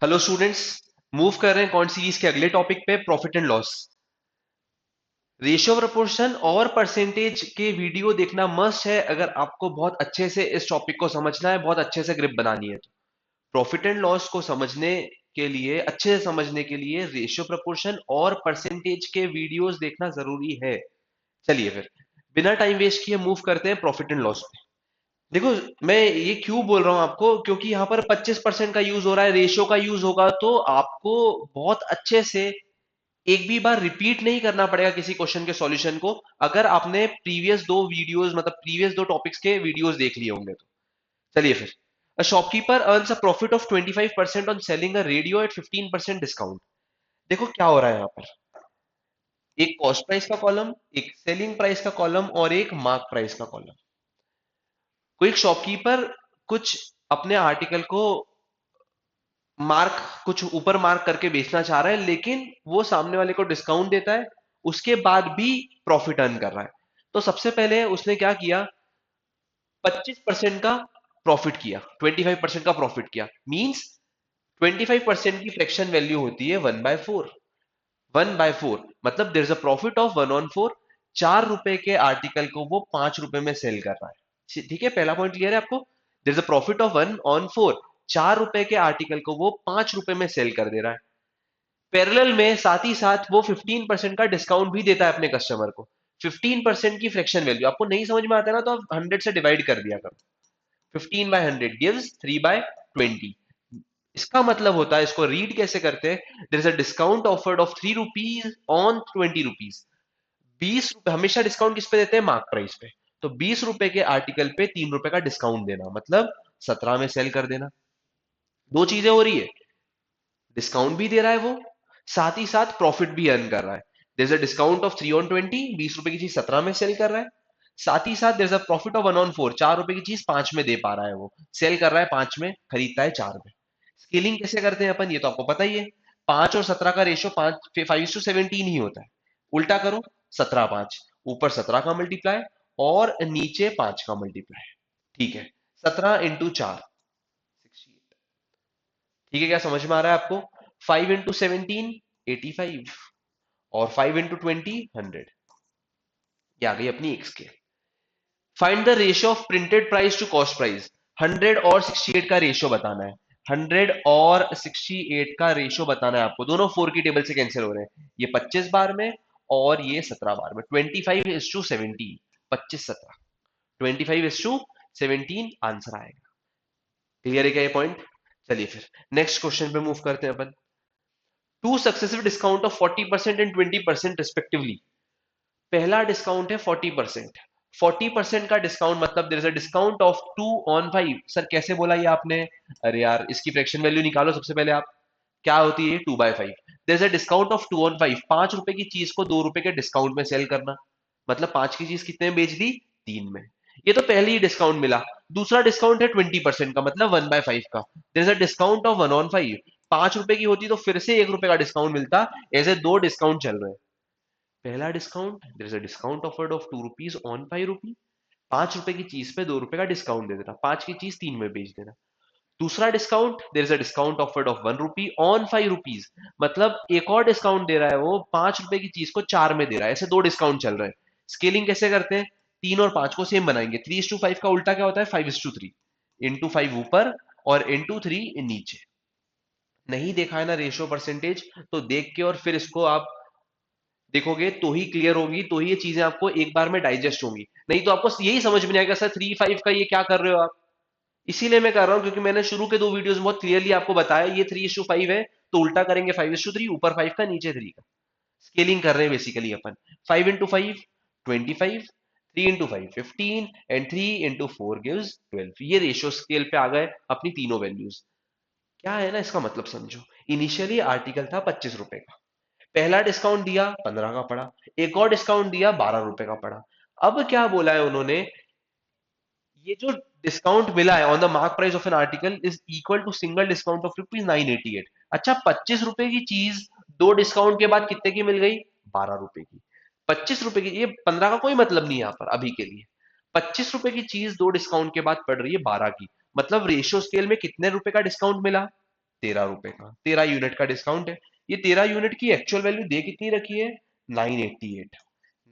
Hello students. Move कर रहे हैं कौन सीरीज के अगले टॉपिक पे, profit and loss. Ratio proportion और परसेंटेज के वीडियो देखना मस्ट है अगर आपको बहुत अच्छे से इस टॉपिक को समझना है, बहुत अच्छे से ग्रिप बनानी है। तो प्रॉफिट एंड लॉस को समझने के लिए, अच्छे से समझने के लिए रेशियो प्रोपोर्शन और परसेंटेज के वीडियोस देखना जरूरी है। चलिए फिर बिना टाइम वेस्ट किए मूव करते हैं प्रॉफिट एंड लॉस पे। देखो, मैं ये क्यों बोल रहा हूं आपको, क्योंकि यहां पर 25% का यूज हो रहा है, रेशियो का यूज होगा तो आपको बहुत अच्छे से एक भी बार रिपीट नहीं करना पड़ेगा किसी क्वेश्चन के सॉल्यूशन को, अगर आपने प्रीवियस दो वीडियोस, मतलब प्रीवियस दो टॉपिक्स के वीडियोस देख लिए होंगे तो। चलिए फिर। A shopkeeper earns a profit of 25% on selling a radio at 15% discount. देखो क्या हो रहा है यहाँ पर। एक कॉस्ट प्राइस का कॉलम, एक सेलिंग प्राइस का कॉलम और एक मार्क प्राइस का कॉलम। कोई एक शॉपकीपर कुछ अपने आर्टिकल को मार्क, कुछ ऊपर मार्क करके बेचना चाह रहा है, लेकिन वो सामने वाले को डिस्काउंट देता है, उसके बाद भी प्रॉफिट अर्न कर रहा है। तो सबसे पहले उसने क्या किया, 25% का प्रॉफिट किया, 25% का प्रॉफिट किया। मींस 25% की फ्रैक्शन वैल्यू होती है 1/4। 1/4 मतलब there is a profit of 1/4। 4 रुपए के आर्टिकल को वो 5 रुपए में सेल कर रहा है। ठीक है, पहला पॉइंट क्लियर है आपको। There is a profit of 1/4। 4 रुपए के आर्टिकल को वो 5 रुपए में सेल कर दे रहा है। पैरेलल में साथ ही साथ वो 15% का डिस्काउंट भी देता है अपने कस्टमर को। 15% की फ्रैक्शन वैल्यू आपको नहीं समझ में आता है ना, तो आप 100 से डिवाइड कर दिया करो। 15/100 गिव्स 3/20। इसका मतलब होता है, इसको रीड कैसे करते हैं, there is a discount offered of 3 rupees on 20 rupees. 20 रुपए हमेशा डिस्काउंट किस पे देते हैं, मार्क प्राइस पे। तो 20 रुपए के आर्टिकल पे 3 रुपए का डिस्काउंट देना, मतलब 17 में सेल कर देना। दो चीजें हो रही है, डिस्काउंट भी दे रहा है वो, साथ ही साथ प्रॉफिट भी अर्न कर रहा है। There is a discount of 3/20, 20 रुपए की चीज 17 में सेल कर रहा है। साथ ही साथ there is a profit of 1/4, 4 रुपए की चीज 5 में दे पा रहा है, वो सेल कर रहा है 5 में, खरीदता है 4 में। स्केलिंग कैसे करते हैं अपन, ये तो आपको पता ही है। 5 और 17 का रेशियो 5:17 ही होता है। उल्टा करो, 17/5, ऊपर 17 का मल्टीप्लाई और नीचे 5 का मल्टीप्लाई। ठीक है, 17 × 4 68। ठीक है, क्या समझ में आ रहा है आपको। 5 × 17 85 और 5 × 20 100। ये आ गई अपनी एक scale. Find the ratio of printed price to cost price. 100 और 68 का रेशियो बताना है। 100 और 68 का रेशियो बताना है आपको। दोनों 4 की टेबल से कैंसिल हो रहे हैं, ये 25 बार में और ये 17 बार में। 25:17, 25:17, 25:17 आंसर आएगा। क्लियर है क्या ये पॉइंट। चलिए फिर नेक्स्ट क्वेश्चन पे मूव करते हैं अपन। Two successive discount of 40% and 20% respectively. पहला डिस्काउंट है 40%। 40% का डिस्काउंट मतलब there is a discount of 2/5। Sir कैसे बोला ये आपने, अरे यार इसकी फ्रैक्शन वैल्यू निकालो सबसे पहले आप। क्या होती है 2/5। There is a discount of 2/5, 5 रुपए की चीज को 2 रुपए के डिस्काउंट में सेल करना, मतलब 5 की चीज कितने में बेच दी, 3 में। ये तो पहले ही डिस्काउंट मिला। दूसरा डिस्काउंट है 20% का, मतलब 1/5 का। There is a discount of 1/5। 5 रुपए की होती तो फिर से 1 रुपए का डिस्काउंट मिलता। ऐसे दो डिस्काउंट चल रहे हैं। पहला discount, there is a discount offered of 2 rupees on 5 rupee. 5 रुपए की चीज पे 2 रुपए का डिस्काउंट दे देना, 5 की चीज 3 में बेच देना। दूसरा discount, there is a discount offered of 1 rupee on 5 rupees. मतलब एक और डिस्काउंट दे रहा है वो, 5 रुपए की चीज को 4 में दे रहा है। ऐसे दो डिस्काउंट चल रहे हैं। स्केलिंग कैसे करते हैं, 3 और 5 को सेम बनाएंगे। 3:5 का उल्टा क्या होता है, 5:3। इंटू 5 ऊपर और इंटू 3 नीचे। नहीं देखा है ना रेशियो परसेंटेज, तो देख के और फिर इसको आप देखोगे तो ही क्लियर होगी, तो ही ये चीजें आपको एक बार में डाइजेस्ट होंगी। नहीं तो आपको यही समझ में नहीं आएगा, सर 3/5 का ये क्या कर रहे हो आप। इसीलिए मैं कर रहा हूं, क्योंकि मैंने शुरू के दो वीडियोस में बहुत क्लियरली आपको बताया ये 3:5 है, तो उल्टा करेंगे 5:3, ऊपर 5 का नीचे 3 का। स्केलिंग कर रहे हैं बेसिकली अपन। 5 × 5 25, 3 × 5 15 and 3 × 4 gives 12। ये रेशियो स्केल पे आ गए अपनी तीनों वैल्यूज। क्या है ना इसका मतलब समझो। इनिशियली आर्टिकल था 25 रुपए का, पहला डिस्काउंट दिया 15 का पड़ा, एक और डिस्काउंट दिया 12 रुपए का पड़ा। अब क्या बोला है उन्होंने, ये जो डिस्काउंट मिला है on the mark price of an article is equal to single discount of ₹988। अच्छा, 25 रुपए की चीज दो डिस्काउंट के बाद कितने की मिल गई, 12 रुपए की। 25 रुपए की, ये 15 का कोई मतलब नहीं है यहाँ पर अभी के लिए। 25 रुपए की चीज दो डिस्काउंट के बाद पड़ रही है 12 की। मतलब रेशियो स्केल में कितने रुपए का डिस्काउंट मिला, ₹13 का, 13 यूनिट का डिस्काउंट है। ये 13 यूनिट की एक्चुअल वैल्यू दे कितनी रखी है? 988।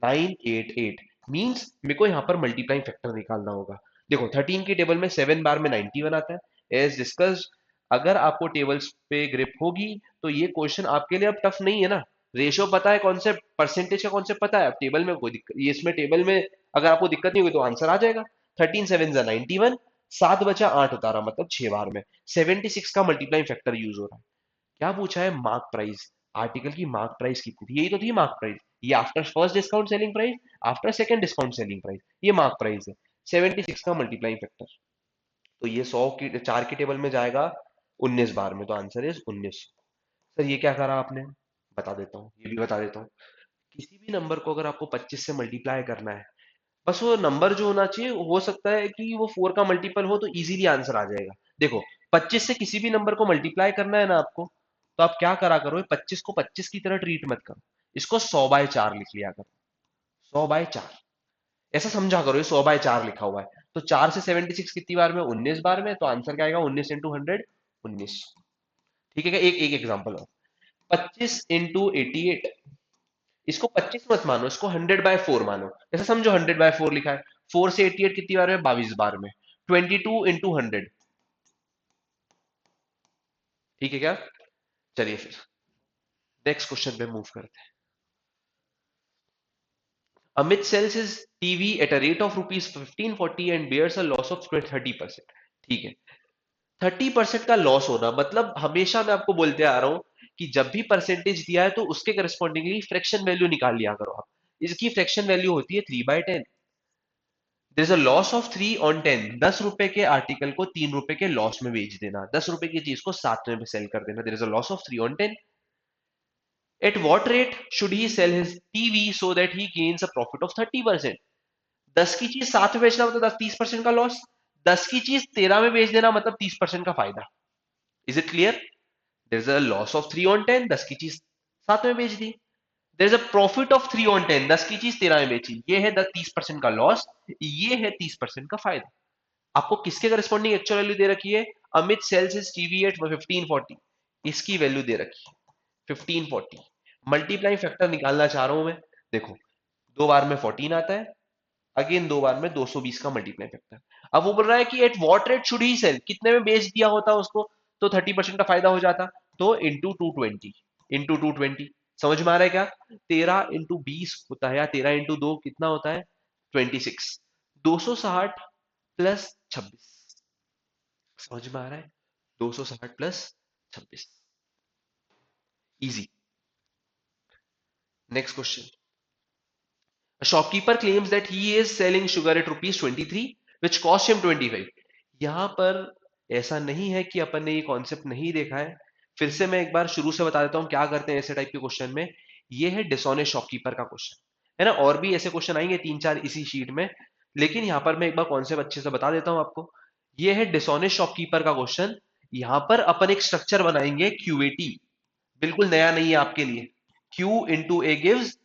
988 मींस मेरे को यहाँ पर मल्टीप्लाइंग फैक्टर निकालना होगा। देखो 13 की टेबल में 7 बार में 91 आता है। एज डिस्कस्ड, अगर आपको टेबल्स पे ग्रिप होगी तो ये क्वेश्चन आपके लिए अब टफ नहीं है ना। रेशियो पता है, कॉन्सेप्ट परसेंटेज का कॉन्सेप्ट पता है, अब टेबल में कोई दिक्कत, ये इसमें टेबल में अगर आपको दिक्कत नहीं होगी तो आंसर आ जाएगा। 13 7 91, 7 बचा 8 उतारा, मतलब 6 बार में 76 का मल्टीप्लाइंग फैक्टर यूज हो रहा है। क्या पूछा है? Mark price. आर्टिकल की मार्क प्राइस कितनी थी? यही तो थी मार्क प्राइस। ये after first discount selling price, after second discount selling price, ये मार्क प्राइस है। 76 का मल्टीप्लाइंग फैक्टर, तो ये 100 की 4 की टेबल में जाएगा 19 बार में, तो आंसर इज 19। सर ये क्या करा आपने? बता देता हूँ, ये भी बता देता हूँ। किसी भी नंबर को अगर आपको 25 से मल्टीप्लाई करना है, बस वो नंबर जो होना चाहिए, हो सकता है कि वो 4 का मल्टीपल हो तो इजीली आंसर आ जाएगा। देखो 25 से किसी भी नंबर को मल्टीप्लाई करना है ना आपको, तो आप क्या करा करो, 25 को 25 की तरह ट्रीट मत करो, इसको 100/4 लिख लिया करो। 100/4 ऐसा समझा करो, ये 100/4 लिखा हुआ है। तो 4 से 76 कितनी बार में? 19 बार में, तो आंसर क्या आएगा? 19 इंटू 100, 19। ठीक है क्या? एक एक एग्जाम्पल और, 25 इंटू 88, इसको 25 मत मानो, इसको 100/4 मानो। ऐसा समझो 100/4 लिखा है। 4 से 88 कितनी बार में? 22 बार में, 22 इंटू 100। ठीक है क्या? चलिए फिर नेक्स्ट क्वेश्चन पे मूव करते हैं। Amit sells his TV at a rate of ₹1540 and bears a loss of 30%। ठीक है, 30% का लॉस होना मतलब, हमेशा मैं आपको बोलते आ रहा हूं कि जब भी परसेंटेज दिया है तो उसके करस्पॉन्डिंगली फ्रैक्शन वैल्यू निकाल लिया करो आप। इसकी फ्रैक्शन वैल्यू होती है 3/10। There is a loss of 3/10। 10 रुपए के आर्टिकल को 3 रुपए के लॉस में बेच देना, 10 रुपए की चीज को 7 में सेल कर देना। There is a loss of 3/10। At what rate should he sell his TV so that he gains a profit of 30%? 10 की चीज 7 में बेचना मतलब 30% का लॉस, 10 की चीज 13 में बेच देना मतलब 30% का फायदा। Is it clear? There is a loss of 3/10, 10 की चीज 7 में बेच दी। There is a profit of 3/10, 10 की चीज 13 में बेची, ये है 30% का लॉस, ये है 30% का फायदा। आपको किसके करस्पॉन्डिंग एक्चुअल वैल्यू दे रखी है? Amit sells is TV at 1540, इसकी वैल्यू दे रखी है 1540। मल्टीप्लाइंग फैक्टर निकालना चाह रहा हूं मैं। देखो 2 बार में 14 आता है, अगेन 2 बार में 220 का मल्टीप्लाई फैक्टर। अब वो बोल रहा है कि at what rate should he sell, कितने में बेच दिया होता उसको तो 30% का फायदा हो जाता, तो इंटू 220, इंटू 220। समझ में आ रहा है क्या? 13 इंटू 20 होता है, या 13 इंटू 2 कितना होता है? 26। 260 प्लस 26। समझ में आ रहा है? 260 plus 26। Easy. Next question. A shopkeeper claims that he is selling sugar at ₹23, which cost him 25। यहां पर ऐसा नहीं है कि अपन ने ये कॉन्सेप्ट नहीं देखा है। फिर से मैं एक बार शुरू से बता देता हूं क्या करते हैं ऐसे टाइप के क्वेश्चन में। ये है डिसऑनेस्ट शॉपकीपर का क्वेश्चन, है ना। और भी ऐसे क्वेश्चन आएंगे 3 4 इसी शीट में, लेकिन यहां पर मैं एक बार कॉन्सेप्ट अच्छे से बता देता हूं आपको। ये है डिसऑनेस्ट शॉपकीपर का क्वेश्चन। यहां पर अपन एक स्ट्रक्चर बनाएंगे क्यूएटी, बिल्कुल नया नहीं है आपके लिए। Q into A gives,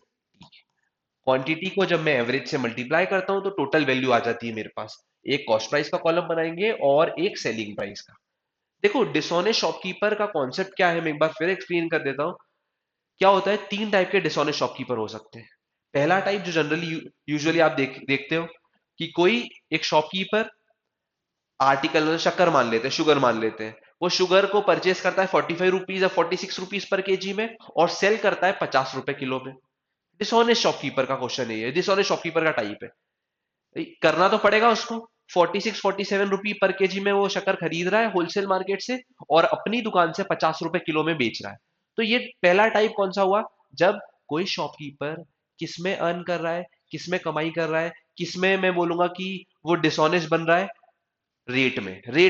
quantity को जब मैं एवरेज से मल्टीप्लाई करता हूं तो टोटल वैल्यू आ जाती है मेरे पास। एक कॉस्ट प्राइस का कॉलम बनाएंगे और एक सेलिंग प्राइस का। देखो डिसऑनेस्ट शॉपकीपर का कॉन्सेप्ट क्या है, मैं एक बार फिर एक्सप्लेन कर देता हूं। क्या होता है, 3 टाइप के डिसऑनेस्ट शॉपकीपर हो सकते हैं। पहला टाइप जो जनरली यूजुअली आप देखते हो कि कोई एक शॉपकीपर आर्टिकल मतलब शक्कर मान लेते हैं, शुगर मान लेते हैं, वो शुगर को परचेस करता है 45 रुपीज या 46 रुपीज पर केजी में और सेल करता है 50 रुपए किलो में। डिसऑनेस्ट शॉपकीपर का क्वेश्चन है ये, डिसऑनेस्ट शॉपकीपर का टाइप है। करना तो पड़ेगा उसको। 46 47 रुपी पर केजी में वो शक्कर खरीद रहा है होलसेल मार्केट से और अपनी दुकान से 50 रुपए किलो में बेच रहा है। तो ये पहला टाइप कौन सा हुआ? जब कोई शॉपकीपर किसमें अर्न कर रहा है, किसमें कमाई कर रहा है, किसमें मैं बोलूंगा कि वो डिसऑनेस्ट बन रहा है, रेट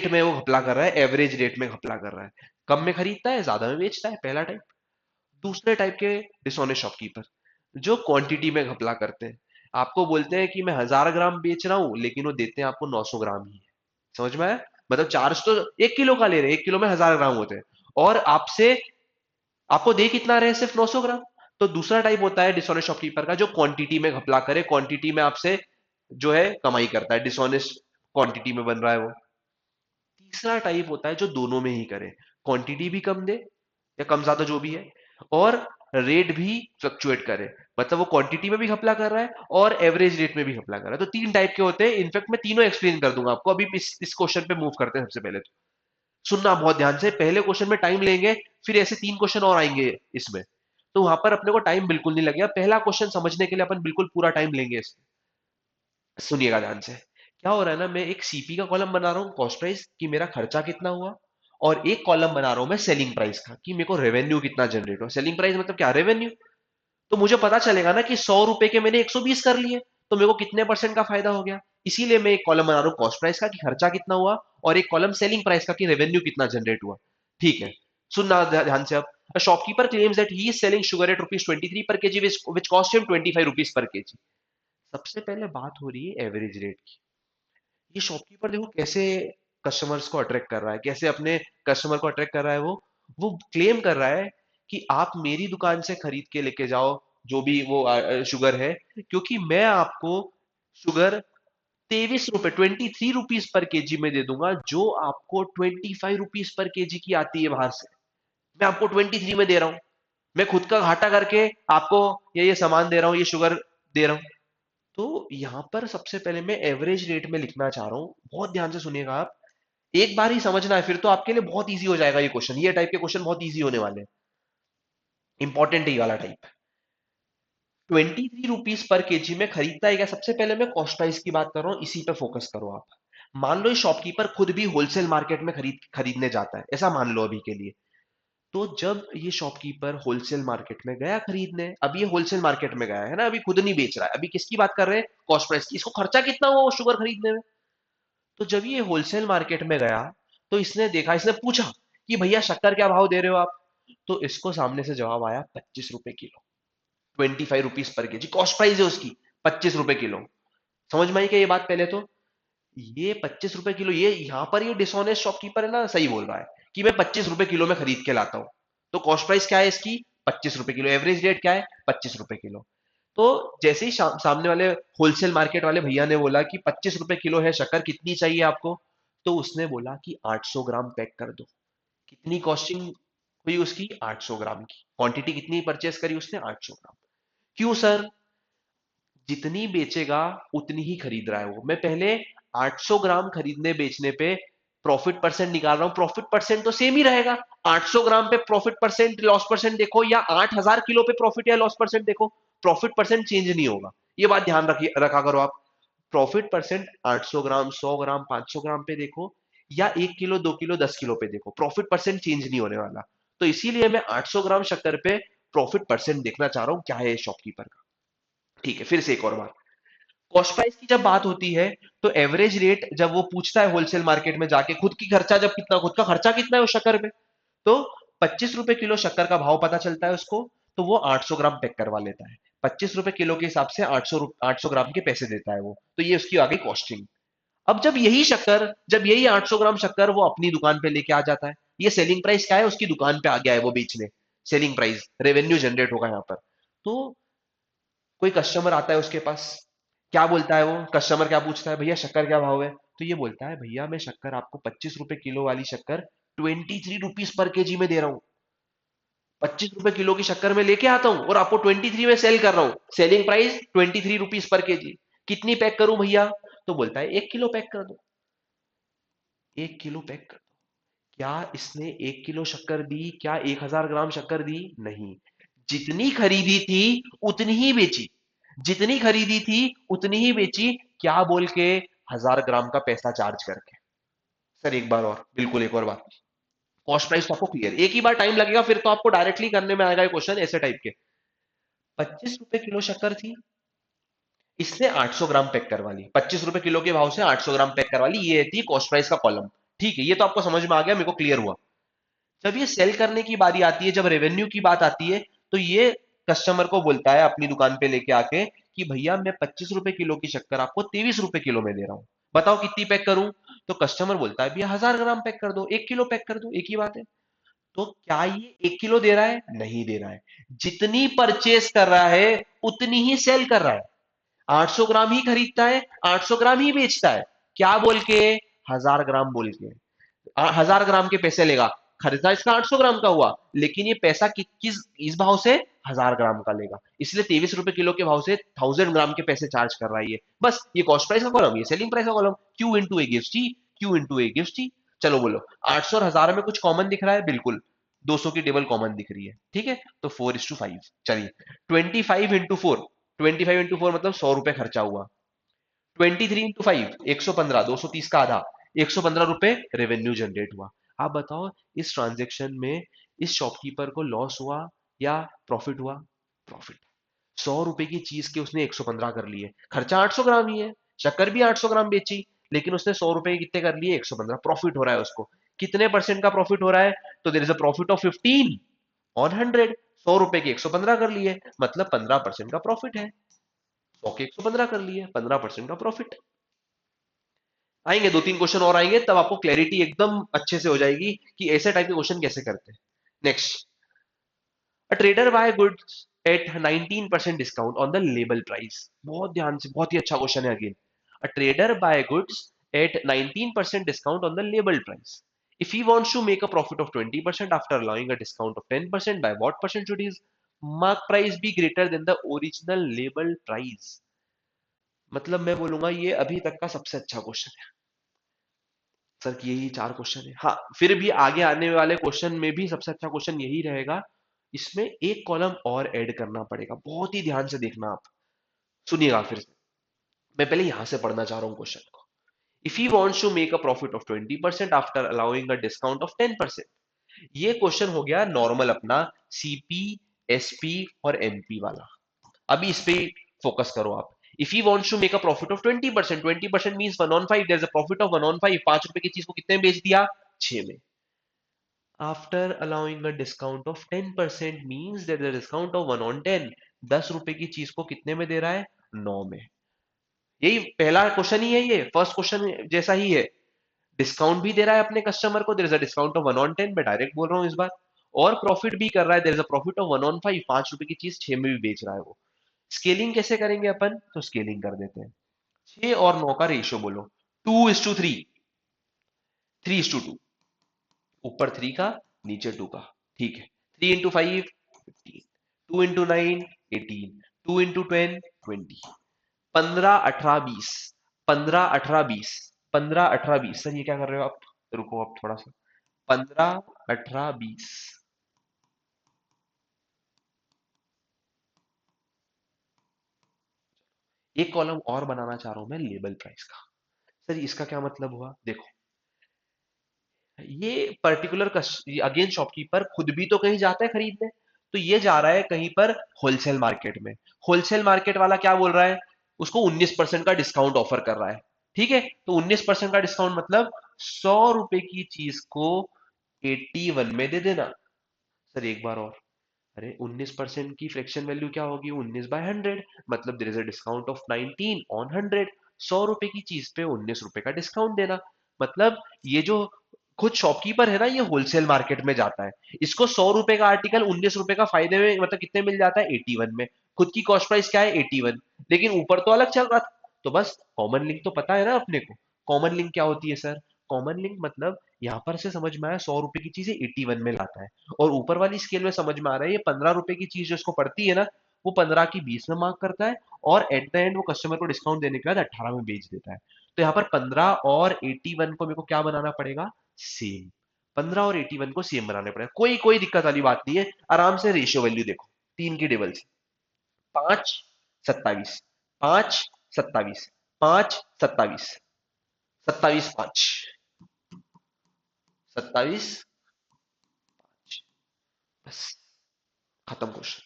में वो घपला कर रहा है, एवरेज रेट में घपला कर रहा है, कम में खरीदता है ज्यादा में बेचता है, पहला टाइप। दूसरे टाइप के डिसऑनेस्ट शॉपकीपर जो क्वांटिटी में घपला करते हैं, आपको बोलते हैं कि मैं 1000 ग्राम बेच रहा हूं लेकिन वो देते हैं आपको 900 ग्राम ही है। समझ में आया? मतलब चार्ज तो 1 किलो का ले रहे हैं, 1 किलो में 1000 ग्राम होते हैं और आपसे आपको दे कितना रहे? सिर्फ 900 ग्राम। तो दूसरा टाइप होता है डिसऑनेस्ट शॉपकीपर का जो क्वांटिटी में घपला करे, क्वांटिटी में आपसे जो है कमाई करता है, डिसऑनेस्ट क्वांटिटी में बन रहा है वो। तीसरा टाइप होता है जो दोनों में ही करे, क्वांटिटी भी कम दे या कम ज्यादा जो भी है, और रेट भी फ्लक्चुएट करे, मतलब वो क्वांटिटी में भी घपला कर रहा है और एवरेज रेट में भी घपला कर रहा है। तो तीन टाइप के होते हैं, इनफैक्ट मैं तीनों एक्सप्लेन कर दूंगा आपको। अभी इस क्वेश्चन पे मूव करते हैं। सबसे पहले तो सुनना बहुत ध्यान से, पहले क्वेश्चन में टाइम लेंगे, फिर ऐसे तीन क्वेश्चन और आएंगे इसमें, तो वहां पर अपने को टाइम बिल्कुल नहीं लगेगा। पहला क्वेश्चन समझने के लिए अपन बिल्कुल पूरा टाइम लेंगे इसमें। सुनिएगा ध्यान से। क्या हो रहा है ना, मैं एक सीपी का कॉलम बना रहा हूँ, कॉस्ट प्राइस कि मेरा खर्चा कितना हुआ, और एक कॉलम बना रहा हूं मैं सेलिंग प्राइस का कि मेरे को रेवेन्यू कितना जनरेट हुआ। सेलिंग प्राइस मतलब क्या, रेवेन्यू। तो मुझे पता चलेगा ना कि 100 रुपए के मैंने 120 कर लिए, तो मेरे को कितने परसेंट का फायदा हो गया। इसीलिए मैं एक कॉलम बना रहा हूँ कॉस्ट प्राइस का कि खर्चा कितना हुआ, और एक कॉलम सेलिंग प्राइस का कि रेवेन्यू कितना जनरेट हुआ। ठीक है, सुनना ध्यान से अब। Shopkeeper claims that he is selling sugar at ₹23 per KG which cost him ₹25 पर केजी। सबसे पहले बात हो रही है एवरेज रेट की। ये शॉपकीपर देखो कैसे कस्टमर्स को अट्रैक्ट कर रहा है, कैसे अपने कस्टमर को अट्रैक्ट कर रहा है। वो क्लेम कर रहा है कि आप मेरी दुकान से खरीद के लेके जाओ जो भी वो शुगर है, क्योंकि मैं आपको शुगर ₹23 ₹23 पर केजी में दे दूंगा, जो आपको ₹25 पर केजी की आती है बाहर से। मैं आपको 23 में दे रहा हूं। मैं खुद का घाटा करके आपको ये सामान दे रहा हूँ, ये शुगर दे रहा हूँ। तो यहां पर सबसे पहले मैं एवरेज रेट में लिखना चाह रहा हूं, बहुत ध्यान से सुनिएगा आप। एक बार ही समझना है, फिर तो आपके लिए बहुत इजी हो जाएगा ये क्वेश्चन। ये टाइप के क्वेश्चन बहुत इजी होने वाले हैं, इंपॉर्टेंट है ये वाला टाइप। ₹23 पर केजी में खरीदता है क्या? सबसे पहले मैं कॉस्ट प्राइस की बात कर रहा हूं, इसी पे फोकस करो आप। मान लो ये शॉपकीपर खुद भी होलसेल मार्केट में खरीदने जाता है, ऐसा मान लो अभी के लिए। तो जब ये शॉपकीपर होलसेल मार्केट में गया खरीदने, अब ये होलसेल मार्केट में गया है ना, अभी खुद नहीं बेच रहा है, अभी किसकी बात कर रहे हैं, कॉस्ट प्राइस की। इसको खर्चा कितना हुआ वो शुगर खरीदने में। तो जब ये होलसेल मार्केट में गया, तो इसने देखा, इसने पूछा कि भैया शक्कर क्या भाव दे रहे हो आप। तो इसको सामने से जवाब आया ₹25 किलो। ₹25 पर केजी कॉस्ट प्राइस है उसकी, ₹25 किलो। समझ में आई क्या ये बात? पहले तो ये ₹25 किलो, ये यहां पर ये डिसऑनेस्ट शॉपकीपर है ना, सही बोल रहा है कि मैं ₹25 किलो में खरीद के लाता हूं। तो कॉस्ट प्राइस क्या है इसकी, ₹25 किलो। एवरेज रेट क्या है, ₹25 किलो। तो जैसे ही सामने वाले होलसेल मार्केट वाले भैया ने बोला कि ₹25 किलो है शक्कर, कितनी चाहिए आपको, तो उसने बोला कि 800 ग्राम पैक कर दो। कितनी कॉस्टिंग हुई उसकी, 800 ग्राम की क्वांटिटी। कितनी परचेस करी उसने, 800 ग्राम। क्यों सर? जितनी बेचेगा उतनी ही खरीद रहा है वो। मैं पहले 800 ग्राम खरीदने बेचने पे प्रॉफिट परसेंट निकाल रहा हूं, प्रॉफिट परसेंट तो सेम ही रहेगा। 800 ग्राम पे प्रॉफिट परसेंट लॉस परसेंट देखो, या 8000 किलो पे प्रॉफिट या लॉस परसेंट देखो, प्रॉफिट परसेंट चेंज नहीं होगा। ये बात ध्यान रखिए, रखा करो आप। प्रॉफिट परसेंट 800 ग्राम, 100 ग्राम, 500 ग्राम पे देखो, या 1 किलो, 2 किलो, 10 किलो पे देखो, प्रॉफिट परसेंट चेंज नहीं होने वाला। तो इसीलिए मैं 800 ग्राम शक्कर पे प्रॉफिट परसेंट देखना चाह रहा हूं, क्या है शॉपकीपर का। ठीक है, फिर से एक और बार। कॉस्ट प्राइस की जब बात होती है, तो एवरेज रेट जब वो पूछता है होलसेल मार्केट में जाके, खुद की खर्चा जब कितना, खुद का खर्चा कितना है उस शक्कर में, तो ₹25 किलो शक्कर का भाव पता चलता है उसको, तो वो 800 ग्राम पैक करवा लेता है। ₹25 किलो के हिसाब से 800 ग्राम के पैसे देता है वो। तो ये उसकी आ गई कॉस्टिंग। अब जब यही 800 ग्राम शक्कर वो अपनी दुकान पे लेके आ जाता है, ये सेलिंग प्राइस क्या है, उसकी दुकान पे आ गया है वो बेचने। सेलिंग प्राइस, रेवेन्यू जनरेट होगा यहाँ पर। तो कोई कस्टमर आता है उसके पास, क्या बोलता है वो कस्टमर, क्या पूछता है, भैया शक्कर क्या भाव है। तो ये बोलता है, भैया मैं शक्कर आपको ₹25 किलो वाली शक्कर ₹23 पर केजी में दे रहा हूँ। ₹25 किलो की शक्कर में लेके आता हूँ और आपको 23 में सेल कर रहा हूँ। Selling price ₹23 per KG. कितनी पैक करूं भैया? तो बोलता है 1 किलो पैक कर दो। 1 किलो पैक कर दो। क्या इसने 1 किलो शक्कर दी? क्या 1000 ग्राम शक्कर दी? नहीं। जितनी खरीदी थी उतनी ही बेची। जितनी खरीदी थी उतनी ही बेची। क्या बोल के? 1000 ग्राम का पैसा चार्ज करके। सर एक बार और, बिल्कुल एक और बात। कॉस्ट प्राइस तो आपको क्लियर, एक ही बार टाइम लगेगा, फिर तो आपको डायरेक्टली करने में आएगा ये क्वेश्चन ऐसे टाइप के। ₹25 किलो शक्कर थी, इसने 800 ग्राम पैक करवा ली। ₹25 किलो के भाव से 800 ग्राम पैक करवा ली, ये थी कॉस्ट प्राइस का कॉलम। ठीक है, ये तो आपको समझ में आ गया, मेरे को क्लियर हुआ। जब ये सेल करने की बारी आती है, जब रेवेन्यू की बात आती है, तो ये कस्टमर को बोलता है अपनी दुकान पे लेके आके कि भैया मैं ₹25 किलो की शक्कर आपको ₹23 किलो में दे रहा हूं, बताओ कितनी पैक करूं। तो कस्टमर बोलता है भैया 1000 ग्राम पैक कर दो, 1 किलो पैक कर दो, एक ही बात है। तो क्या ये 1 किलो दे रहा है? नहीं दे रहा है। जितनी परचेस कर रहा है उतनी ही सेल कर रहा है। 800 ग्राम ही खरीदता है, 800 ग्राम ही बेचता है। क्या बोल के? 1000 ग्राम बोल के। 1000 ग्राम के पैसे लेगा। खर्चा इसका 800 ग्राम का हुआ, लेकिन ये पैसा किस इस भाव से 1000 ग्राम का लेगा, इसलिए 23 रुपए किलो के भाव से 1000 ग्राम के पैसे चार्ज कर रहा है ये। बस ये कॉस्ट प्राइस का कॉलम, ये सेलिंग प्राइस का column, Q into A gives T, Q into A gives T. चलो बोलो 800 और 1000 में कुछ कॉमन दिख रहा है, बिल्कुल 200 की टेबल कॉमन दिख रही है, ठीक है, तो 4:5। चलिए 25 इंटू 4, 25 इंटू 4 मतलब 100 रुपए खर्चा हुआ। 23 इंटू 5, 115, 230 का आधा, 115 रुपए रेवेन्यू जनरेट हुआ। आप बताओ इस ट्रांजेक्शन में इस शॉपकीपर को लॉस हुआ या प्रॉफिट हुआ? प्रॉफिट। 100 रुपए की चीज के उसने 115 कर लिए, खर्चा 800 ग्राम ही है, शक्कर भी 800 ग्राम बेची, लेकिन उसने 100 रुपए के कितने कर लिए? 115, प्रॉफिट हो रहा है उसको। कितने परसेंट का प्रॉफिट हो रहा है? तो there is a profit of 15 on 100। 100 रुपए के 115 कर लिए, मतलब 15% का प्रॉफिट है। 100 के 115 कर लिए, 15% का प्रॉफिट। आएंगे 2-3 क्वेश्चन और आएंगे, तब आपको क्लैरिटी एकदम अच्छे से हो जाएगी कि ऐसे टाइप के क्वेश्चन कैसे करते हैं। Next, a trader buy goods at 19% discount on the label price. बहुत ध्यान से, बहुत ही अच्छा क्वेश्चन है again. A trader buy goods at 19% discount on the label price, if he wants to make a profit of 20% after allowing a discount of 10%, by what percent should his mark price be greater than the original label price? मतलब मैं बोलूंगा ये अभी तक का सबसे अच्छा question है सर, कि यही 4 क्वेश्चन है। हाँ, फिर भी आगे आने वाले क्वेश्चन में भी सबसे अच्छा क्वेश्चन यही रहेगा। इसमें एक कॉलम और ऐड करना पड़ेगा, बहुत ही ध्यान से देखना आप। सुनिएगा फिर से, मैं पहले यहां से पढ़ना चाह रहा हूं क्वेश्चन को। If he wants to make a profit of 20% after allowing a discount of 10%। ये क्वेश्चन हो गया नॉर्मल अपना सीपी, एसपी और एमपी वाला। अभी इस पे फोकस करो आप। If he wants to make a profit of 20%, 20% means 1/5, there is a profit of 1/5। 5 रुपए की चीज को कितने में बेच दिया? 6 में। After allowing a discount of 10% means there is a discount of 1/10। 10 रुपए की चीज को कितने में दे रहा है? 9 में। यही पहला क्वेश्चन ही है, ये फर्स्ट क्वेश्चन जैसा ही है। डिस्काउंट भी दे रहा है अपने कस्टमर को, there is a discount of 1/10, मैं डायरेक्ट बोल रहा हूं इस बार। और प्रॉफिट भी कर रहा है, there is a profit of 1/5। 5 रुपए की चीज 6 में भी बेच रहा है वो। स्केलिंग कैसे करेंगे अपन? तो स्केलिंग कर देते हैं। 6 और 9 का रेशियो बोलो। 2:3, 3:2। ऊपर 3 का, नीचे 2 का, ठीक है। 3 इंटू 5, 15। 2 इंटू 9, 18। 2 इंटू 10, 20। 15, 18, 20। 15, 18, 20। 15, 18, 20। सर ये क्या कर रहे हो आप? रुको आप थोड़ा सा। 15, 18, 20। एक कॉलम और बनाना चाह रहा हूं मैं लेबल प्राइस का। सर इसका क्या मतलब हुआ? देखो, ये पर्टिकुलर अगेन शॉपकीपर खुद भी तो कहीं जाता है खरीदने, तो ये जा रहा है कहीं पर होलसेल मार्केट में। होलसेल मार्केट वाला क्या बोल रहा है? उसको 19% का डिस्काउंट ऑफर कर रहा है, ठीक है। तो 19% का डिस्काउंट मतलब 100 रुपए की चीज को 81 में दे देना। सर एक बार और, अरे 19% की फ्रैक्शन वैल्यू क्या होगी? 19/100, मतलब there is a discount of 19 on 100। 100 रुपए की चीज पे 19 रुपए का डिस्काउंट देना, मतलब ये जो खुद शॉपकीपर है ना, ये होलसेल मार्केट में जाता है, इसको 100 रुपए का आर्टिकल 19 रुपए का फायदे में, मतलब कितने मिल जाता है? 81 में। खुद की कॉस्ट प्राइस क्या है? 81, लेकिन ऊपर तो अलग चल रहा था। तो बस कॉमन लिंक तो पता है ना अपने को। कॉमन लिंक क्या होती है सर? कॉमन लिंक मतलब यहां पर से समझ में आया 100 रुपए की चीजें 81 में लाता है, और ऊपर वाली स्केल में समझ में आ रहा है ये 15 रुपए की चीज जो इसको पड़ती है ना, वो 15 की 20 में मार्क करता है, और एट द एंड वो कस्टमर को डिस्काउंट देने के बाद 18 में बेच देता है। तो यहाँ पर 15 और 81 को मेरे को क्या बनाना पड़ेगा? सेम। 15 और 81 को सेम बनाने पड़ेगा, कोई कोई दिक्कत वाली बात नहीं है। आराम से रेशियो वैल्यू देखो, 3 की टेबल से। 5, 27। 5, 27। 5, 27। 27, 5। 27, बस खत्म क्वेश्चन।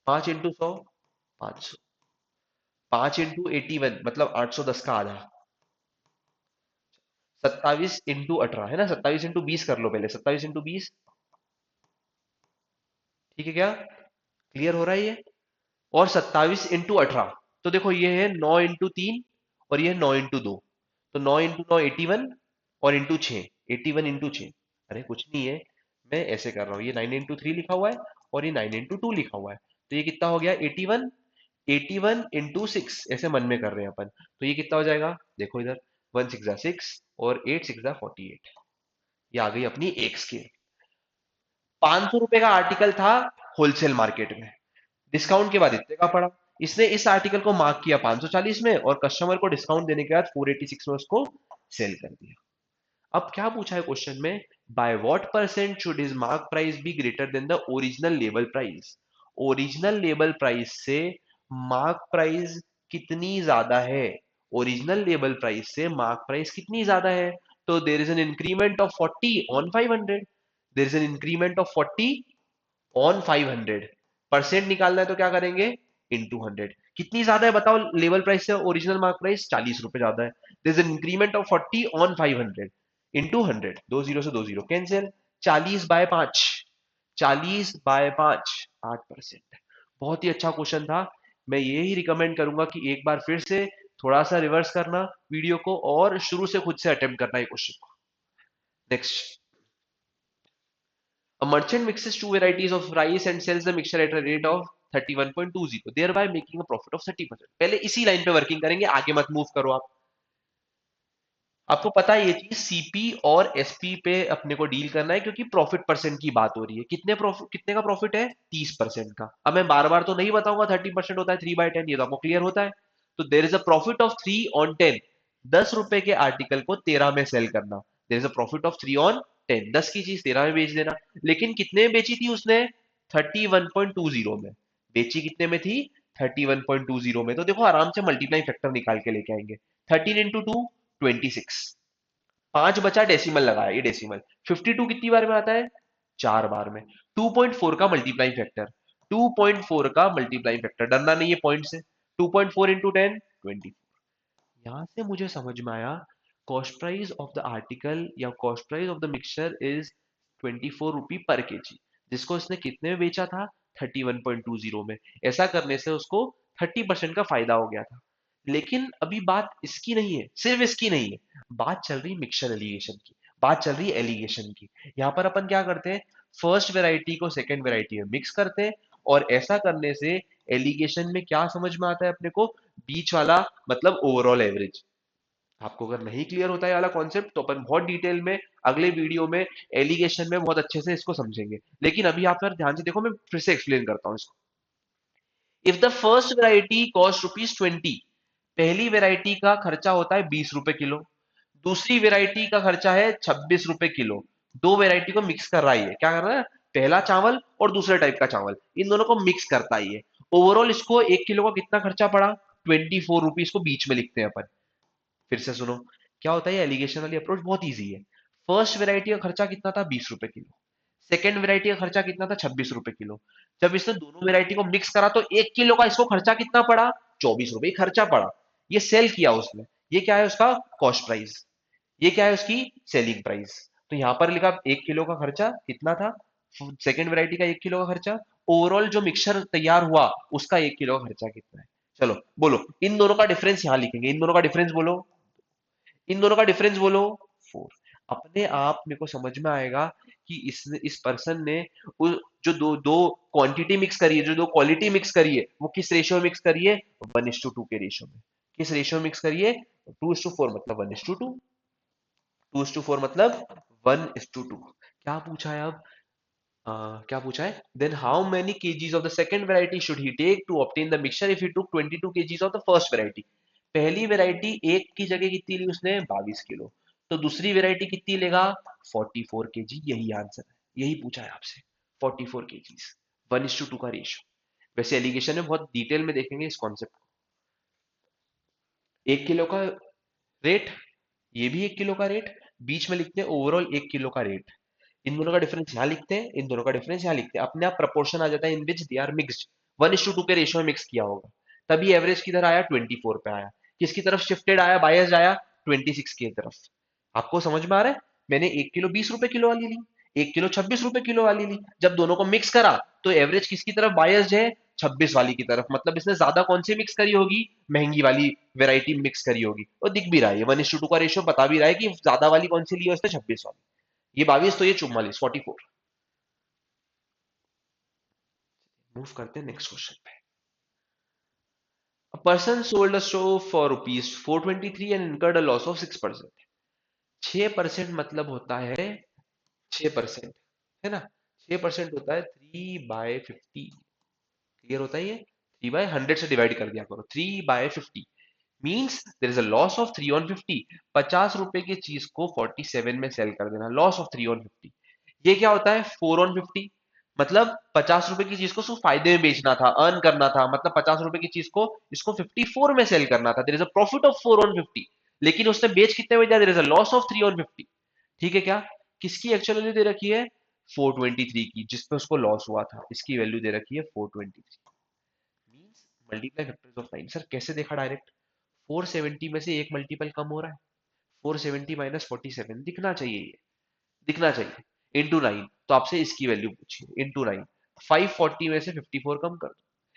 5 इंटू 100, 500। 5 इंटू 81 मतलब 810 का आधा। 27 इंटू 18 है ना, 27 इंटू 20 कर लो पहले। 27 इंटू 20, ठीक है क्या? क्लियर हो रहा है ये? और 27 इंटू 18, तो देखो ये है 9 इंटू 3, और ये है 9 इंटू 2। तो 9 इंटू 9, 81, और इंटू 6, 81 इंटू 6। अरे कुछ नहीं है, मैं ऐसे कर रहा हूँ, ये 9 इंटू 3 लिखा हुआ है, और ये 9 इंटू 2 लिखा हुआ है। तो ये कितना हो गया? 81। 81 इंटू 6 ऐसे मन में कर रहे हैं अपन, तो ये कितना हो जाएगा? देखो इधर, 1 6 6, और 8 6 48। ये आ गई अपनी एक स्केल। ₹500 का आर्टिकल था होलसेल मार्केट में, डिस्काउंट के बाद इतने का पड़ा। इसने इस आर्टिकल को मार्क किया 540 में और कस्टमर को डिस्काउंट देने के बाद 486 में उसको सेल कर दिया। अब क्या पूछा है क्वेश्चन में, by what percent should his mark price be greater than the original label price. Original label price से मार्क प्राइस कितनी ज्यादा है, ओरिजिनल लेबल प्राइस से मार्क प्राइस कितनी ज्यादा है। तो there is an increment of 40 on 500, there is an increment of 40 on 500। Percent निकालना है तो क्या करेंगे, इंटू 100। कितनी ज्यादा है बताओ, लेवल प्राइस से ओरिजिनल मार्क प्राइस ₹40 ज्यादा है। There is an increment of 40 on 500 into 100। दो जीरो से दो जीरो कैंसिल। 40/5, 40/5, 8%। बहुत ही अच्छा क्वेश्चन था। मैं यही रिकमेंड करूंगा कि एक बार फिर से थोड़ा सा रिवर्स करना वीडियो को और शुरू से खुद से अटेम्प्ट करना है क्वेश्चन को। Next, a merchant mixes two varieties of rice and sells the mixture at a rate of 31.20, thereby making a profit of 30%। पहले इसी लाइन पे वर्किंग करेंगे, आगे मत मूव करो आप। आपको पता है ये चीज सीपी और एसपी पे अपने को डील करना है, क्योंकि प्रॉफिट परसेंट की बात हो रही है। कितने प्रॉफिट, कितने का प्रॉफिट है, 30% का। अब मैं बार बार तो नहीं बताऊंगा 30% होता है 3/10, ये तो आपको क्लियर होता है। तो there is a profit of 3/10, ₹10 के आर्टिकल को 13 में सेल करना। There is a profit of 3/10, 10 की चीज 13 में बेच देना। लेकिन कितने में बेची थी उसने, 31.20 में। बेची कितने में थी, 31.20 में। तो देखो आराम से मल्टीप्लाई फैक्टर निकाल के लेके आएंगे। 13 × 2 26, 5 बचा डेसिमल लगाया, ये डेसिमल। 52 कितनी बार में आता है, 4 बार में। 2.4 का मल्टीप्लाई फैक्टर, 2.4 का मल्टीप्लाई फैक्टर, डरना नहीं है पॉइंट से। 2.4 इंटू 10, 20। यहां से मुझे समझ में आया cost price of the article या cost price of the mixture is ₹24 per KG, जिसको इसने कितने में बेचा था, 31.20 में। ऐसा करने से उसको 30% का फायदा हो गया था। लेकिन अभी बात इसकी नहीं है, सिर्फ इसकी नहीं है, बात चल रही मिक्सचर एलिगेशन की, बात चल रही है एलिगेशन की। यहाँ पर अपन क्या करते हैं, फर्स्ट वेराइटी को सेकेंड वेराइटी में मिक्स करते हैं, और ऐसा करने से एलिगेशन में क्या समझ में आता है अपने को, बीच वाला मतलब ओवरऑल एवरेज। आपको अगर नहीं क्लियर होता है ये वाला कॉन्सेप्ट तो अपन बहुत डिटेल में अगले वीडियो में एलिगेशन में बहुत अच्छे से इसको समझेंगे। लेकिन अभी आप यार ध्यान से देखो, मैं फिर से एक्सप्लेन करता हूँ इसको। If the first variety cost ₹20, पहली वेराइटी का खर्चा होता है ₹20 किलो, दूसरी वेराइटी का खर्चा है ₹26 किलो। दो वेराइटी को मिक्स कर रहा है, ये क्या कर रहा है, पहला चावल और दूसरे टाइप का चावल, इन दोनों को मिक्स करता है ये। ओवरऑल इसको 1 किलो का कितना खर्चा पड़ा, ₹24। को बीच में लिखते हैं अपन। फिर से सुनो, क्या होता है, एलिगेशन वाली अप्रोच बहुत इजी है। फर्स्ट वेराइटी का खर्चा कितना था, ₹20 किलो। सेकेंड वेराइटी का खर्चा कितना था, ₹26 किलो। जब इसने दोनों वेराइटी को मिक्स करा तो 1 किलो का इसको खर्चा कितना पड़ा, ₹24 खर्चा पड़ा। ये सेल किया उसने, ये क्या है उसका कॉस्ट प्राइस, ये क्या है उसकी सेलिंग प्राइस। तो यहां पर लिखा 1 किलो का खर्चा कितना था, सेकेंड वेराइटी का 1 किलो का खर्चा, ओवरऑल जो मिक्सचर तैयार हुआ उसका 1 किलो का खर्चा कितना है। चलो बोलो, इन दोनों का डिफरेंस यहां लिखेंगे, इन दोनों का डिफरेंस बोलो, इन दोनों का डिफरेंस बोलो, 4। अपने आप मेरे को समझ में आएगा कि इस पर्सन ने जो दो दो क्वांटिटी मिक्स करी है, जो दो क्वालिटी मिक्स करी है, वो किस रेशियो में मिक्स करी है, 1:2 के रेशियो में। किस रेशियो में मिक्स करी है, 2:4 मतलब 1:2, 2:4 मतलब 1:2। क्या पूछा है अब, क्या पूछा है, then how many kgs of the second variety should he take to obtain the mixture if he took 22 kgs of the first variety. पहली वेराइटी एक की जगह कितनी ली उसने, 22 किलो। तो दूसरी वेराइटी कितनी लेगा, 44 केजी। यही आंसर है, यही पूछा है आपसे, 44 केजीज, 1:2 का रेशियो। वैसे एलिगेशन में बहुत डिटेल में देखेंगे इस कॉन्सेप्ट को। 1 किलो का रेट, ये भी 1 किलो का रेट, बीच में लिखते हैं ओवरऑल 1 किलो का रेट। इन दोनों का डिफरेंस यहाँ लिखते हैं, इन दोनों का डिफरेंस यहाँ लिखते हैं, अपने आप प्रपोर्शन आ जाता है इन विच दे आर मिक्स्ड। 1:2 के रेशियो में मिक्स किया होगा, तभी एवरेज किधर आया, 24 पे आया। किसकी तरफ शिफ्टेड आया, बायस आया, 26 की तरफ। आपको समझ में आ रहा है, मैंने 1 किलो ₹20 किलो वाली ली, 1 किलो ₹26 किलो वाली ली, जब दोनों को मिक्स करा तो एवरेज किसकी तरफ बायस्ड है, 26 वाली की तरफ। मतलब इसने ज्यादा कौन सी मिक्स करी होगी, महंगी वाली वेराइटी मिक्स करी होगी। और दिख भी रहा है, 1:2 का रेशियो बता भी रहा है कि ज्यादा वाली कौन सी ली है उसने, 26 वाली। ये 22 तो ये 44, 44। मूव करते हैं नेक्स्ट क्वेश्चन पे। A person sold a stove for ₹423 and incurred a loss of 6%। 6% मतलब होता है 6%, है ना। 6% होता है 3/50। क्लियर होता है ये? 3/100 से डिवाइड कर दिया करो, 3/50 means there is a loss of 3/50। 50 रुपए की चीज को 47 में सेल कर देना, लॉस ऑफ 3/50। ये क्या होता है? 4/50। मतलब 50 रुपए की चीज को उसको फायदे में बेचना था, अर्न करना था, मतलब 50 रुपए की चीज को इसको 54 में सेल करना था, there is a profit of 4/50। लेकिन उसने बेच कितने में दिया? There is a loss of 3/50। ठीक है क्या? किसकी एक्चुअल वैल्यू दे रखी है? 423 की, जिसपे उसको लॉस हुआ था, इसकी वैल्यू दे रखी है 423। Means multiply factors of 9। Sir कैसे देखा डायरेक्ट? 470 में से एक मल्टीपल कम हो रहा है, 470 माइनस 47 दिखना चाहिए, ये दिखना चाहिए, इंटू 9। तो आपसे इसकी वैल्यू पूछिए, इंटू 9। 540 में से 54 कम कर दो,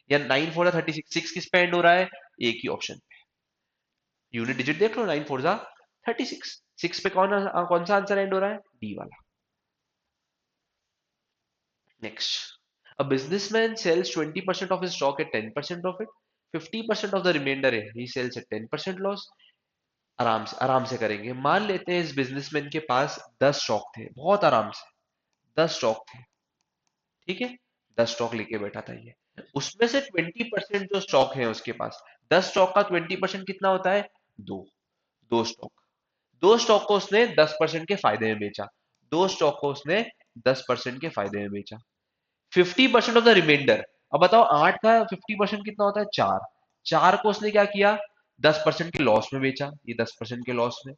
या 9 4 36, 6 किस पे एंड हो रहा है? एक ही ऑप्शन पे। यूनिट डिजिट देख लो, 9 4 36, 6 पे कौन सा आंसर एंड हो रहा है? डी वाला। Next, a businessman sells 20% of his stock at 10% profit, 50% of the remainder he sells at 10% loss। आराम से करेंगे। मान लेते हैं इस बिजनेसमैन के पास 10 स्टॉक थे, बहुत आराम से 10 स्टॉक थे, ठीक है? 10 स्टॉक लेके बैठा था ये। उसमें से 20% जो स्टॉक है उसके पास, 10 स्टॉक का 20% कितना होता है? दो। दो स्टॉक, दो स्टॉक को उसने 10% के फायदे में बेचा, दो स्टॉक को उसने 10% के फायदे में बेचा। 50% ऑफ द रिमाइंडर। अब बताओ 8 का 50% कितना होता है? 4। 4 को उसने क्या किया? 10% के लॉस में बेचा, ये 10% के लॉस में।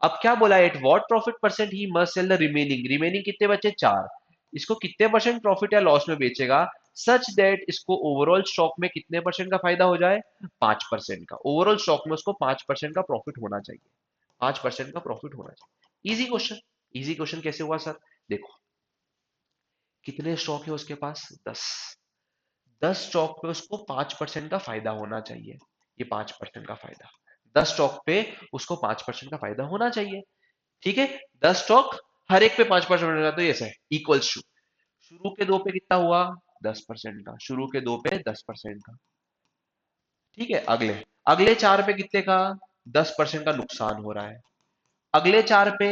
अब क्या बोला? At what profit percent he must sell the remaining. Remaining कितने बचे? 4। इसको कितने परसेंट प्रॉफिट या लॉस में बेचेगा सच दैट इसको ओवरऑल स्टॉक में कितने परसेंट का फायदा हो जाए? 5% का। ओवरऑल स्टॉक में उसको 5% का प्रॉफिट होना चाहिए, 5% का प्रॉफिट होना चाहिए। Easy question. इजी क्वेश्चन कैसे हुआ सर? देखो, कितने स्टॉक है उसके पास? 10। 10 स्टॉक पे उसको 5% का फायदा होना चाहिए, ये 5% का फायदा। 10 स्टॉक पे उसको 5% का फायदा होना चाहिए, ठीक है? 10 स्टॉक, हर एक पे 5% होगा, तो ये है इक्वल्स टू शुरू के दो पे कितना हुआ? 10% का। शुरू के दो पे 10% का, ठीक है? अगले अगले चार पे कितने का? 10% का नुकसान हो रहा है। अगले चार पे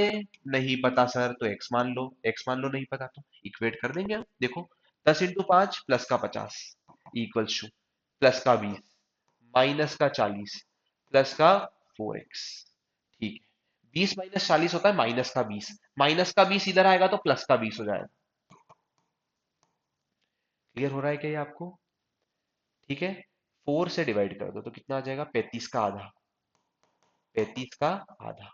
नहीं पता सर, तो एक्स मान लो। एक्स मान लो नहीं पता तो इक्वेट कर देंगे हम। देखो, 10 × 5 प्लस का 50 इक्वल्स टू प्लस का 20 माइनस का 40 प्लस का 4x। ठीक है, 20 माइनस 40 होता है -का 20, -का 20 इधर आएगा तो +का 20 हो जाएगा। क्लियर हो रहा है क्या ये आपको? ठीक है, 4 से डिवाइड कर दो तो कितना आ जाएगा? 35 का आधा, 35 का आधा।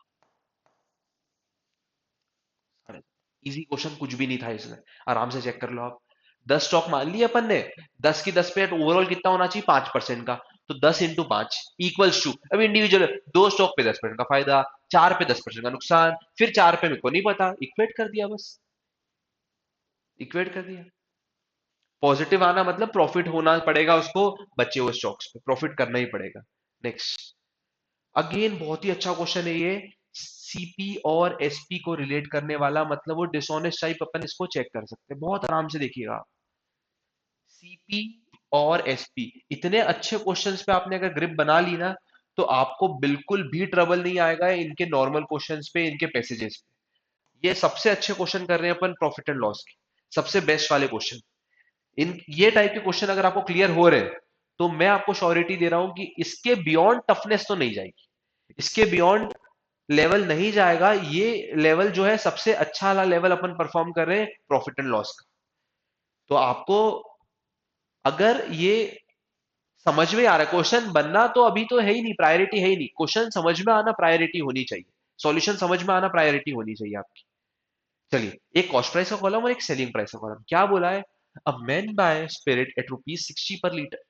इजी क्वेश्चन कुछ भी नहीं था इसमें, आराम से चेक कर लो आप। 10 स्टॉक मान लिए अपन ने, 10 की 10 पे ओवरऑल कितना होना चाहिए? 5% का। तो 10 × 5 इक्वल्स टू, अब इंडिविजुअल दो स्टॉक पे 10% का फायदा, चार पे 10% का नुकसान, फिर चार पे मेरे को नहीं पता, इक्वेट कर दिया बस, इक्वेट कर दिया। पॉजिटिव आना मतलब प्रॉफिट होना पड़ेगा उसको, बचे हुए स्टॉक्स पे प्रॉफिट करना ही पड़ेगा। नेक्स्ट, अगेन बहुत ही अच्छा क्वेश्चन है ये। सीपी और एसपी को रिलेट करने वाला, मतलब वो डिसऑनेस्ट टाइप अपन इसको चेक कर सकते हैं, बहुत आराम से देखिएगा। सीपी और एसपी, इतने अच्छे क्वेश्चंस पे आपने अगर ग्रिप बना ली ना, तो आपको बिल्कुल भी ट्रबल नहीं आएगा इनके नॉर्मल क्वेश्चंस पे, इनके पैसेजेस पे। ये सबसे अच्छे क्वेश्चन कर रहे हैं अपन प्रॉफिट एंड लॉस के, सबसे बेस्ट वाले क्वेश्चन। इन ये टाइप के क्वेश्चन अगर आपको क्लियर हो रहे हैं, तो मैं आपको श्योरिटी दे रहा हूं कि इसके बियॉन्ड टफनेस तो नहीं जाएगी, इसके बियॉन्ड लेवल नहीं जाएगा। ये लेवल जो है सबसे अच्छा वाला लेवल अपन परफॉर्म कर रहे हैं प्रॉफिट एंड लॉस का। तो आपको अगर ये समझ में आ रहा है, क्वेश्चन बनना तो अभी तो है ही नहीं, प्रायोरिटी है ही नहीं, क्वेश्चन समझ में आना प्रायोरिटी होनी चाहिए, सॉल्यूशन समझ में आना प्रायोरिटी होनी चाहिए आपकी। चलिए, एक कॉस्ट प्राइस का कॉलम और एक सेलिंग प्राइस का कॉलम। क्या बोला है? A man buy spirit at ₹60 per litre.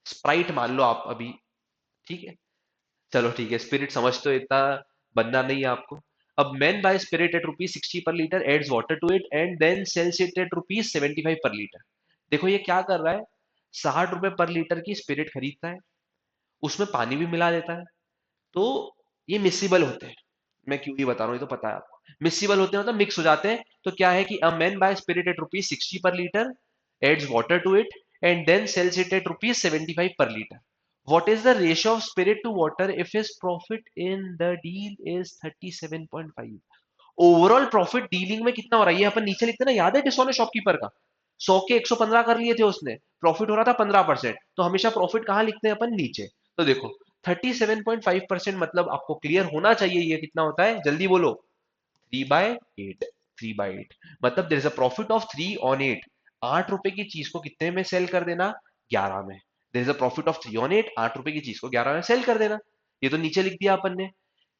Sprite मान लो आप अभी, ठीक है? चलो ठीक है, स्पिरिट समझ तो इतना बनना नहीं है आपको। अब man buy spirit at ₹60 per litre, adds water to it and then sells it at ₹75 per litre. देखो ये क्या कर रहा है, ₹60 पर लीटर की स्पिरिट खरीदता है, उसमें पानी भी मिला देता है। तो ये मिसिबल होते हैं, मैं क्यों ही बता रहा हूँ, ये तो पता है आपको। मिसिबल होते हैं मतलब मिक्स हो जाते हैं। तो क्या है कि a man buy spirit at ₹60 per litre, adds water to it and then sells it at ₹75 per litre. What is the ratio of spirit to water if his profit in the deal is 37.5? Overall profit dealing में कितना हो रहा है ये अपन नीचे लिखते ना, याद है डिसऑनेस्ट शॉपकीपर का? 100 के 115 कर लिए थे उसने, प्रॉफिट हो रहा था 15%, तो हमेशा प्रॉफिट कहां लिखते हैं अपन? नीचे। तो देखो 37.5% मतलब आपको क्लियर होना चाहिए ये कितना होता है, जल्दी बोलो। 3/8। 3/8 मतलब there is a profit of 3/8। 8 रुपए की चीज को कितने में सेल कर देना? 11 में। There is a profit of 3/8, 8 रुपए की चीज को 11 में सेल कर देना। ये तो नीचे लिख दिया अपन ने।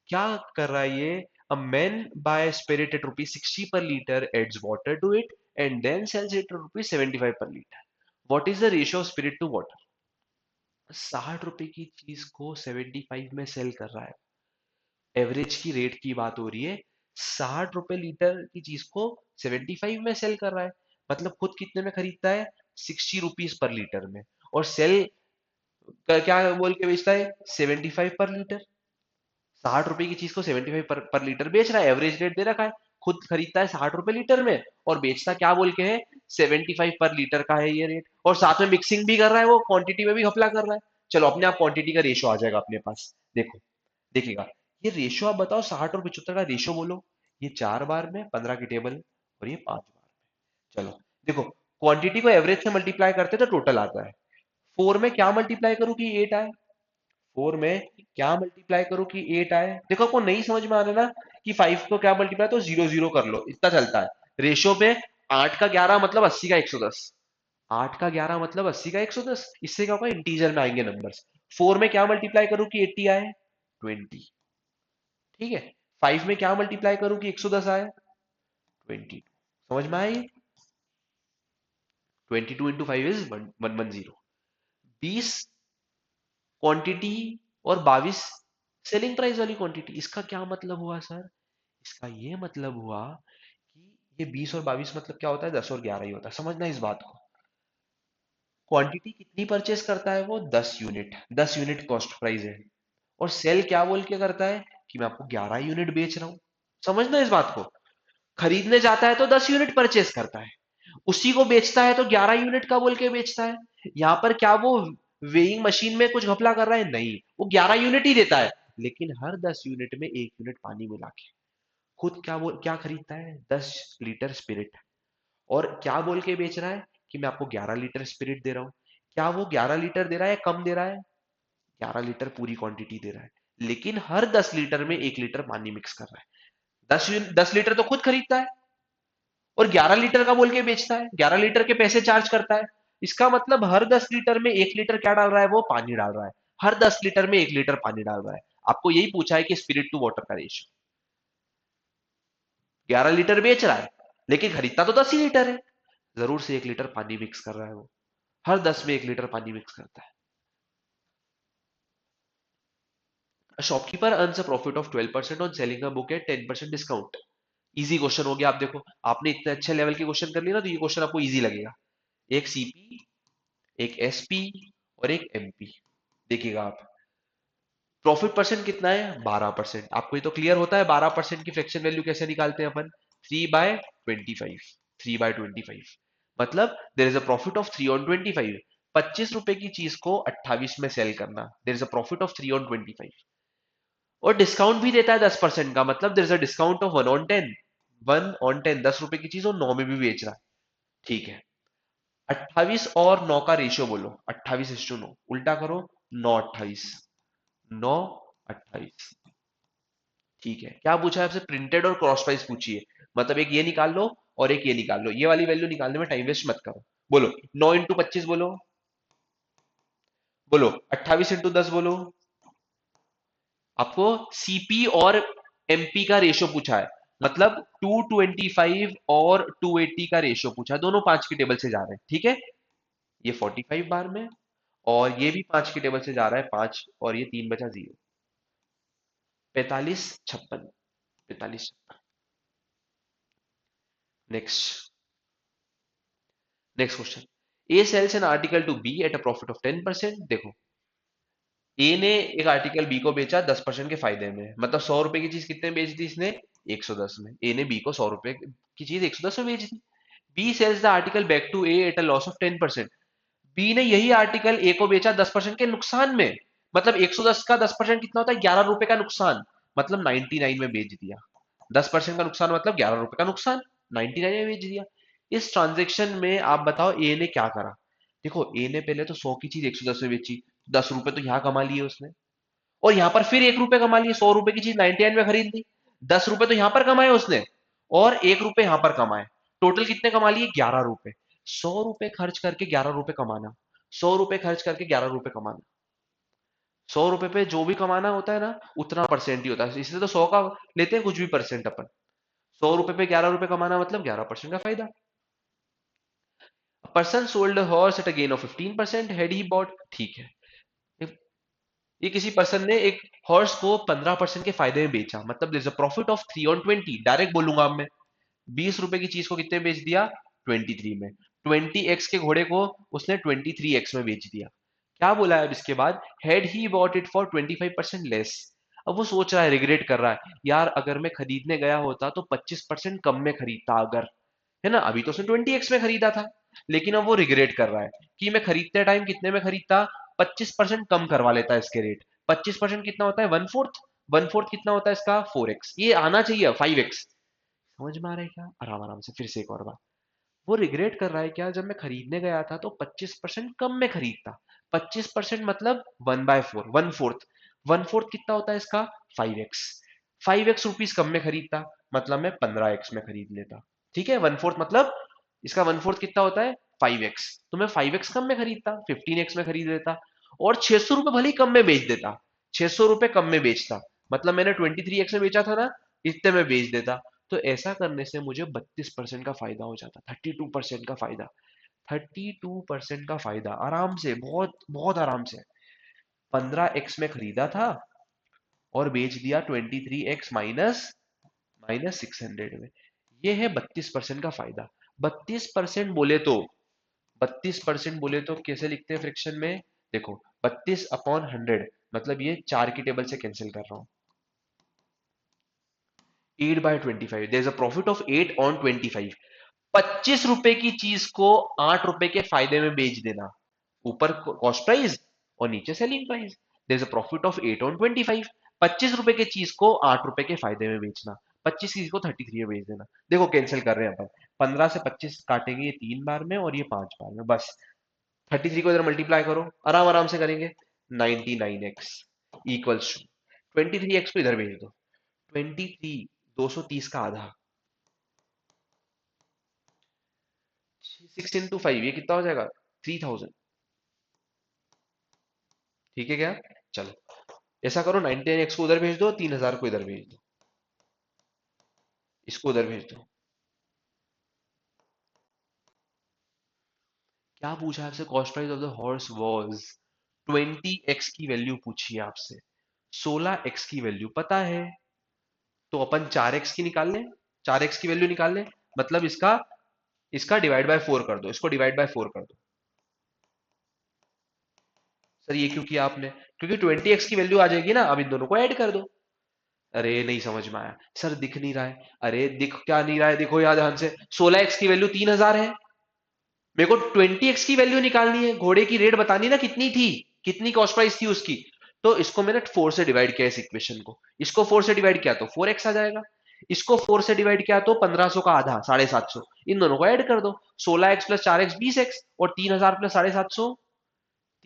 क्या कर रहा है ये? A man buy spirit at ₹60 per liter, adds water to it and then sells it at ₹75 per liter. What is the ratio of spirit to water? 60 रुपए की चीज को 75 में सेल कर रहा है। एवरेज की रेट की बात हो रही है। 60 रुपए लीटर की चीज को 75 में सेल कर रहा है, मतलब खुद कितने में खरीदता है? 60 रुपीज पर लीटर में। और सेल क्या बोल के बेचता है? 75 पर लीटर। 60 रुपए की चीज को 75 पर लीटर बेच रहा है, एवरेज रेट दे रखा है। खुद खरीदता है 60 रुपए लीटर में और बेचता क्या बोल के है? 75 पर लीटर का है ये रेट। और साथ में मिक्सिंग भी कर रहा है, वो क्वांटिटी में भी घपला कर रहा है। चलो अपने आप क्वांटिटी का रेशो आ जाएगा अपने पास। देखो, देखिएगा ये रेशो। आप बताओ 60 और 75 का रेशो बोलो। ये 4 बार में 15 की टेबल और ये 5 बार में। चलो देखो, क्वांटिटी को एवरेज से मल्टीप्लाई करते तो टोटल आता है। 4 में क्या मल्टीप्लाई करूं कि 8 आए? 4 में क्या मल्टीप्लाई करो कि 8 आए? देखो आपको नहीं समझ में आ रहा ना कि 5 को क्या मल्टीप्लाई, तो 0 0 कर लो, इतना चलता है रेशो पे। 8 का 11 मतलब 80 का 110। 8 का 11 मतलब 80 का 110। इससे क्या होगा? इंटीजर में आएंगे नंबर्स। 4 में क्या मल्टीप्लाई करूं कि 80 आए? 20। ठीक है। 5 में क्या मल्टीप्लाई करूं कि 110 आए? 22। समझ में आए? 22 इंटू 5 इज 110। 20 क्वांटिटी और 22 सेलिंग प्राइस वाली क्वांटिटी। इसका क्या मतलब हुआ सर? इसका ये मतलब हुआ कि ये 20 और 22 मतलब क्या होता है? 10 और 11 ही होता है। समझना इस बात को। क्वांटिटी कितनी परचेस करता है वो? 10 यूनिट। 10 यूनिट कॉस्ट प्राइस है। और सेल क्या बोल के करता है? कि मैं आपको 11 यूनिट बेच रहा हूं। समझना इस बात को। खरीदने जाता है तो 10 यूनिट परचेस करता है, उसी को बेचता है तो 11 यूनिट का बोल के बेचता है। यहां पर क्या वो वेइंग मशीन में कुछ घपला कर रहा है? नहीं, वो 11 यूनिट ही देता है, लेकिन हर 10 यूनिट में 1 यूनिट पानी मिला के। खुद क्या खरीदता है? 10 लीटर स्पिरिट। और क्या बोल के बेच रहा है? कि मैं आपको 11 लीटर स्पिरिट दे रहा हूं। क्या वो 11 लीटर दे रहा है या कम दे रहा है? 11 लीटर पूरी क्वांटिटी दे रहा है, लेकिन हर 10 लीटर में 1 लीटर पानी मिक्स कर रहा है। 10 लीटर तो खुद खरीदता है और 11 लीटर का बोल के बेचता है, 11 लीटर के पैसे चार्ज करता है। इसका मतलब हर 10 लीटर में 1 लीटर क्या डाल रहा है? वो पानी डाल रहा है। हर 10 लीटर में 1 लीटर पानी डाल रहा है। आपको यही पूछा है कि स्पिरिट टू वाटर का रेशियो। 11 लीटर बेच रहा है, लेकिन खरीदता तो 10 ही लीटर है। जरूर से 1 लीटर पानी मिक्स कर रहा है वो। हर 10 में 1 लीटर पानी मिक्स करता है। A shopkeeper earns a profit of 12% on selling a book at 10% discount. Easy question हो गया। आप देखो, आपने इतने अच्छे लेवल के क्वेश्चन कर लिए ना, तो ये क्वेश्चन आपको इजी लगेगा। एक सीपी, एक एसपी और एक एमपी। देखिएगा आप, प्रॉफिट परसेंट कितना है? 12%। आपको ये तो क्लियर होता है 12% की फ्रैक्शन वैल्यू कैसे निकालते हैं अपन? 3/25। 3/25 मतलब there is a profit of 3/25। 25 रुपए की चीज को 28 में सेल करना, there is a profit of 3/25। और डिस्काउंट भी देता है 10% का, मतलब there is a discount of 1/10। 1/10, 10 रुपए की चीज वो 9 में भी बेच रहा है। ठीक है। 28 और 9 का रेशियो बोलो। 28:9 उल्टा करो। 9/28। 9/28। ठीक है। क्या पूछा है आपसे? प्रिंटेड और क्रॉस प्राइस पूछी है। मतलब एक ये निकाल लो और एक ये निकाल लो। ये वाली वैल्यू निकालने में टाइम वेस्ट मत करो। बोलो 9 × 25 बोलो। बोलो 28 × 10 बोलो। आपको सीपी और एमपी का रेशियो पूछा है, मतलब 225 और 280 का रेशियो पूछा है। दोनों 5 की टेबल से जा रहे हैं। ठीक है। ये 45 बार में, और ये भी 5 की टेबल से जा रहा है 5, और ये 3 बचा 0। 45 56। 45 56। Next. Next question. A sells an article to be at a profit of 10%। देखो, ए ने एक आर्टिकल बी को बेचा 10% के फायदे में, मतलब 100 रुपए की चीज कितने में बेच दी इसने? 110 में। ए ने बी को 100 रुपए की चीज 110 में बेच दी। B sells the article back to A at a loss of 10%। B ने यही आर्टिकल ए को बेचा 10% के नुकसान में। मतलब 110 का 10% कितना होता है? 11 रुपए का नुकसान। मतलब 99 में बेच दिया। 10% का नुकसान मतलब 11 रुपए का नुकसान, 99 में बेच दिया। इस ट्रांजेक्शन में आप बताओ ए ने क्या करा। देखो ए ने पहले तो 100 की चीज 110 में बेची, 10 रुपए तो यहाँ कमा लिए उसने, और यहाँ पर फिर 1 रुपए कमा लिए, 100 रुपए की चीज 99 में खरीद ली, 10 रुपए तो यहाँ पर कमाए उसने, और 1 रुपए यहाँ पर कमाए, टोटल कितने कमा लिए? 11 रुपए। 100 रुपए खर्च करके 11 रुपए कमाना, 100 रुपए खर्च करके 11 रुपए कमाना, 100 रुपए पे जो भी कमाना होता है ना उतना परसेंट ही होता है, इसलिए तो 100 का लेते हैं कुछ भी परसेंट अपन। 100 रुपए पे 11 रुपए कमाना मतलब 11% का फायदा। Person sold horse at a gain of 15% head he bought, ठीक है। ये किसी पर्सन ने एक हॉर्स को 15% के फायदे में बेचा, मतलब there is a profit of 3/20, direct बोलूंगा अब मैं। 20 रुपए की चीज को कितने बेच दिया? 23 में। 20x के घोड़े को उसने 23x में बेच दिया। क्या बोला है अब इसके बाद? Had he bought it for 25% less. अब वो सोच रहा है, रिग्रेट कर रहा है, यार अगर मैं खरीदने गया होता तो 25% कम में खरीदता अगर, है ना। अभी तो उसने 20x में खरीदा था, लेकिन अब वो रिग्रेट कर रहा है कि मैं खरीदते टाइम कितने में खरीदता, 25% कम करवा लेता है इसके रेट। 25% कितना होता है? 1/4। 1/4 कितना होता है इसका? 4x। ये आना चाहिए 5x। समझ में आ रहा है क्या? आराम आराम से फिर से एक और बार। वो रिग्रेट कर रहा है क्या, जब मैं खरीदने गया था तो 25% कम में खरीदता। 25% मतलब 1/4, 1/4। 1/4 कितना होता है इसका? 5x। 5x रुपीज कम में खरीदता, मतलब मैं 15x में खरीद लेता। ठीक है, 1/4 मतलब इसका 1/4 कितना होता है? 5x। तो मैं 5x कम में खरीदता, 15x में खरीद लेता, और 600 रुपए भले ही कम में बेच देता, 600 रुपए कम में बेचता, मतलब मैंने 23x में बेचा था ना, इतने में बेच देता। तो ऐसा करने से मुझे 32% का फायदा हो जाता, 32% का फायदा, 32% का फायदा आराम से, बहुत बहुत आराम से। 15x में खरीदा था और बेच दिया 23x माइनस माइनस 600 में। ये है 32% का फायदा। 32% बोले तो, 32% बोले तो कैसे लिखते हैं फ्रैक्शन में? देखो, 32/100, मतलब ये 4 की टेबल से कैंसिल कर रहा हूं। 8/25, there is a profit of 8/25। 25 रुपए की चीज को 8 रुपए के फायदे में बेच देना, ऊपर कॉस्ट प्राइस और नीचे selling price, there is a profit of 8/25। 25 रुपए की चीज को 8 रुपए के फायदे में बेचना, 25 की चीज को 33 में बेच देना। देखो कैंसिल कर रहे हैं अपन, 15 से 25 काटेंगे, ये 3 बार में और ये 5 बार में, बस 33 को इधर मल्टीप्लाई करो, आराम आराम से करेंगे। 99x इक्वल्स टू 23x को इधर भेज दो, 23 230 का आधा, 6 into 5 ये कितना हो जाएगा? 3000। ठीक है क्या? चलो ऐसा करो, 99x को उधर भेज दो, 3000 को इधर भेज दो, इसको उधर भेज दो। क्या पूछा है आपसे? Cost price of the horse was 20x की वैल्यू पूछी है आपसे, 16x की वैल्यू पता है, तो अपन 4x की निकाल लें, 4x की वैल्यू निकाल लें, मतलब इसका इसका डिवाइड बाय 4 कर दो, इसको डिवाइड बाय 4 कर दो। सर ये क्यों किया आपने? क्योंकि 20x की वैल्यू आ जाएगी ना, अब इन दोनों को ऐड कर दो। अरे नहीं समझ में आया सर, दिख नहीं रहा है। अरे दिख क्या नहीं रहा है? देखो यार ध्यान से, 16x की वैल्यू 3000 है, मेरे को 20x की वैल्यू निकालनी है, घोड़े की रेट बतानी ना कितनी थी, कितनी कॉस्ट प्राइस थी उसकी। तो इसको मैंने 4 से डिवाइड किया इस इक्वेशन को, इसको 4 से डिवाइड किया तो 4x आ जाएगा, इसको 4 से डिवाइड किया तो 1500 का आधा 750, इन दोनों को ऐड कर दो, 16x प्लस 4x 20x, और 3000 प्लस 750,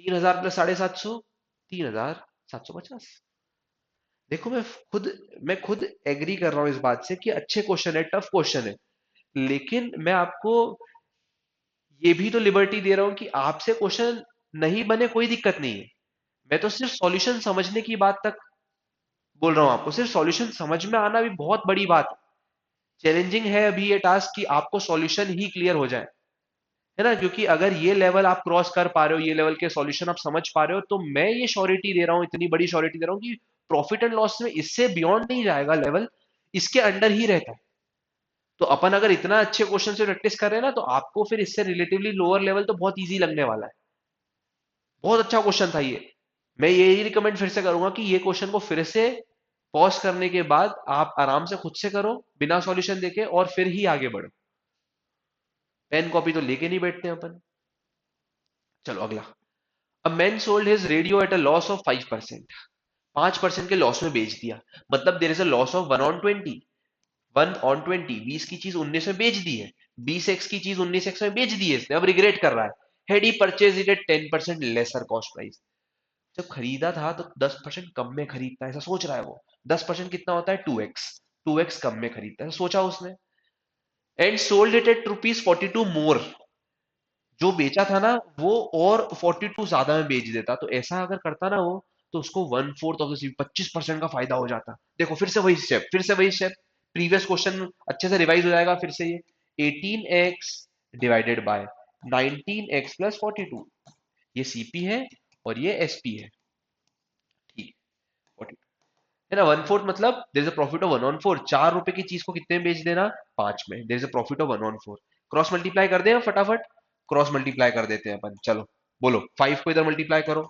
3000 प्लस 750, 3750। देखो मैं खुद एग्री कर रहा हूं इस बात से कि अच्छे क्वेश्चन है, टफ क्वेश्चन है, लेकिन मैं आपको ये भी तो लिबर्टी दे रहा हूं कि आपसे क्वेश्चन नहीं बने कोई दिक्कत नहीं है। मैं तो सिर्फ सॉल्यूशन समझने की बात तक बोल रहा हूं आपको, सिर्फ सॉल्यूशन समझ में आना भी बहुत बड़ी बात है। चैलेंजिंग है अभी ये टास्क कि आपको सॉल्यूशन ही क्लियर हो जाए, है ना, क्योंकि अगर ये लेवल आप क्रॉस कर पा रहे हो, ये लेवल के सॉल्यूशन आप समझ पा रहे हो, तो मैं ये श्योरिटी दे रहा हूं, इतनी बड़ी श्योरिटी दे रहा हूं कि प्रॉफिट एंड लॉस में इससे बियॉन्ड नहीं जाएगा लेवल, इसके अंडर ही रहता है। तो अपन अगर इतना अच्छे क्वेश्चन से प्रैक्टिस कर रहे हैं ना, तो आपको फिर इससे रिलेटिवली लोअर लेवल तो बहुत इजी लगने वाला है। बहुत अच्छा क्वेश्चन था ये। मैं यही रिकमेंड फिर से करूंगा कि ये क्वेश्चन को फिर से पॉज करने के बाद आप आराम से खुद से करो, बिना सॉल्यूशन देके, और फिर ही आगे बढ़ो। पेन कॉपी तो लेके नहीं बैठते हैं अपन। चलो अगला। A man sold his radio at a loss of 5%, 5% के लॉस में बेच दिया, मतलब there is a loss of 1/20। 1/20, 20 की चीज 19 में बेच दी है, 20x की चीज 19x में बेच दी है इसने, अब रिग्रेट कर रहा है। Had he purchase it at 10% lesser cost price. जब खरीदा था तो 10% कम में खरीदता है, ऐसा सोच रहा है वो। 10% कितना होता है? 2x। 2x कम में खरीदता है, सोचा उसने। एंड सोल्ड इट एट ₹42 मोर। जो बेचा था ना वो और 42 ज्यादा में बेच देता, तो ऐसा अगर करता ना वो, तो उसको 1/4 ऑफ द 25% का फायदा हो जाता। देखो फिर से वही स्टेप, फिर से वही स्टेप। प्रीवियस क्वेश्चन अच्छे से रिवाइज हो जाएगा फिर से। ये 18x divided by 19x plus 42, ये सीपी है और ये एसपी है। ठीक, 42 है ना। 1/4 मतलब there is a profit of 1/4। 4 रुपए की चीज को कितने में बेच देना? 5 में। There is a profit of 1/4। Cross multiply कर दें फटाफट। क्रॉस मल्टीप्लाई कर देते हैं अपन, चलो बोलो। 5 को इधर मल्टीप्लाई करो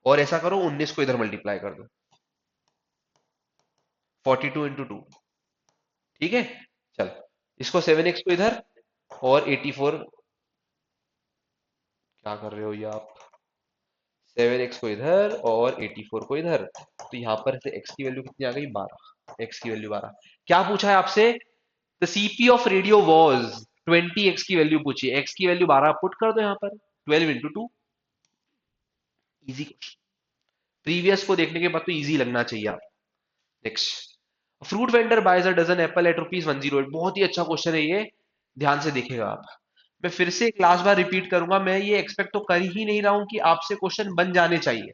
और ऐसा करो 19 को इधर मल्टीप्लाई कर दो। 42 × 2, ठीक है। चल, इसको 7x को इधर और 84, क्या कर रहे हो ये आप? 7x को इधर और 84 को इधर, तो यहां पर से x की वैल्यू कितनी आ गई? 12। x की वैल्यू 12। क्या पूछा है आपसे? The CP of radio was 20x की वैल्यू पूछी, x की वैल्यू 12 पुट कर दो यहां पर। 12 × 2, इजी क्वेश्चन। प्रीवियस को देखने के बाद तो इजी लगना चाहिए आप। Next, fruit vendor buys a dozen apple at ₹108। बहुत ही अच्छा क्वेश्चन है ये, ध्यान से देखिएगा आप। मैं फिर से एक लास्ट बार रिपीट करूंगा, मैं ये एक्सपेक्ट तो कर ही नहीं रहा हूं कि आपसे क्वेश्चन बन जाने चाहिए।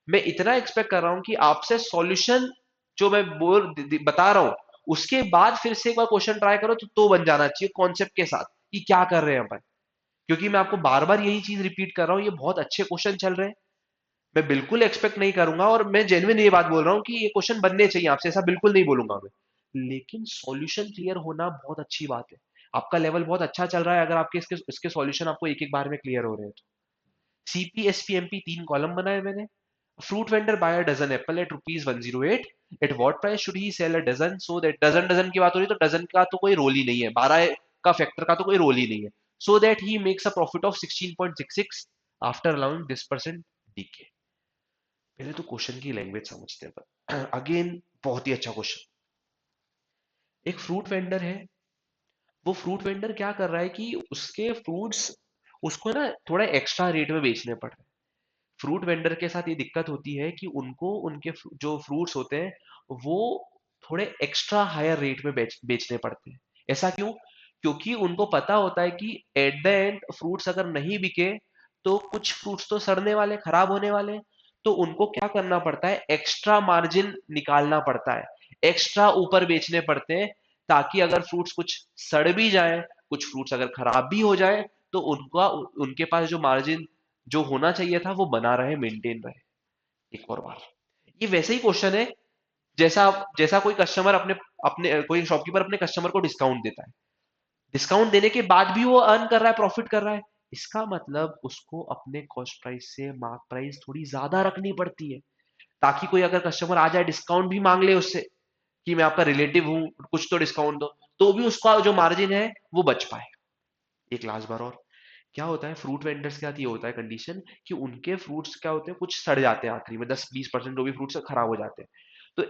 मैं इतना एक्सपेक्ट कर रहा हूं कि आपसे सॉल्यूशन जो मैं बता रहा हूं उसके बाद फिर से एक बार क्वेश्चन ट्राई करो, तो बन जाना चाहिए कॉन्सेप्ट के साथ कि क्या कर रहे हैं अपन। क्योंकि मैं आपको बार बार यही चीज रिपीट कर रहा हूं, ये बहुत अच्छे क्वेश्चन चल रहे हैं। मैं बिल्कुल एक्सपेक्ट नहीं करूंगा और मैं जेन्युइन ये बात बोल रहा हूँ कि ये क्वेश्चन बनने चाहिए आपसे, ऐसा बिल्कुल नहीं बोलूंगा मैं। लेकिन सॉल्यूशन क्लियर होना बहुत अच्छी बात है। आपका लेवल बहुत अच्छा चल रहा है अगर आपके इसके इसके सॉल्यूशन आपको एक एक बार में क्लियर हो रहे हैं तो। सीपी एसपी एमपी 3 कॉलम बनाए मैंने। Fruit vendor buy a dozen apple at ₹108। At what price should he sell a dozen so that, dozen dozen की बात हो रही है तो डजन का तो कोई रोल ही नहीं है, 12 का फैक्टर का तो कोई रोल ही नहीं है। So that he makes a profit of 16.66 after allowing this percent डीके। पहले तो क्वेश्चन की लैंग्वेज समझते हैं। अगेन बहुत ही अच्छा क्वेश्चन। एक फ्रूट वेंडर है, वो फ्रूट वेंडर क्या कर रहा है कि उसके फ्रूट्स उसको ना थोड़ा एक्स्ट्रा रेट में बेचने पड़ रहे हैं। फ्रूट वेंडर के साथ ये दिक्कत होती है कि उनको उनके जो फ्रूट्स होते हैं वो थोड़े एक्स्ट्रा हायर रेट में बेचने पड़ते हैं। ऐसा क्यों? क्योंकि उनको पता होता है कि एट द एंड फ्रूट्स अगर नहीं बिके तो कुछ फ्रूट्स तो सड़ने वाले, खराब होने वाले हैं। तो उनको क्या करना पड़ता है? एक्स्ट्रा मार्जिन निकालना पड़ता है, एक्स्ट्रा ऊपर बेचने पड़ते हैं, ताकि अगर फ्रूट्स कुछ सड़ भी जाए, कुछ फ्रूट्स अगर खराब भी हो जाए, तो उनका उनके पास जो मार्जिन जो होना चाहिए था वो बना रहे, मेंटेन रहे। एक और बार, ये वैसे ही क्वेश्चन है जैसा जैसा कोई कस्टमर अपने अपने कोई शॉपकीपर अपने कस्टमर को डिस्काउंट देता है। डिस्काउंट देने के बाद भी वो अर्न कर रहा है, प्रॉफिट कर रहा है। इसका मतलब उसको अपने कॉस्ट प्राइस से मार्क प्राइस थोड़ी ज्यादा रखनी पड़ती है, ताकि कोई अगर कस्टमर आ जाए डिस्काउंट भी मांग ले उससे कि मैं आपका रिलेटिव हूं, कुछ तो डिस्काउंट दो, तो भी उसका जो मार्जिन है वो बच पाए। एक लास्ट बार और, क्या होता है फ्रूट वेंडर्स के साथ ये होता है कंडीशन कि उनके फ्रूट्स क्या होते हैं, कुछ सड़ जाते हैं आखिरी में, 10-20% जो भी फ्रूट्स खराब हो जाते हैं। तो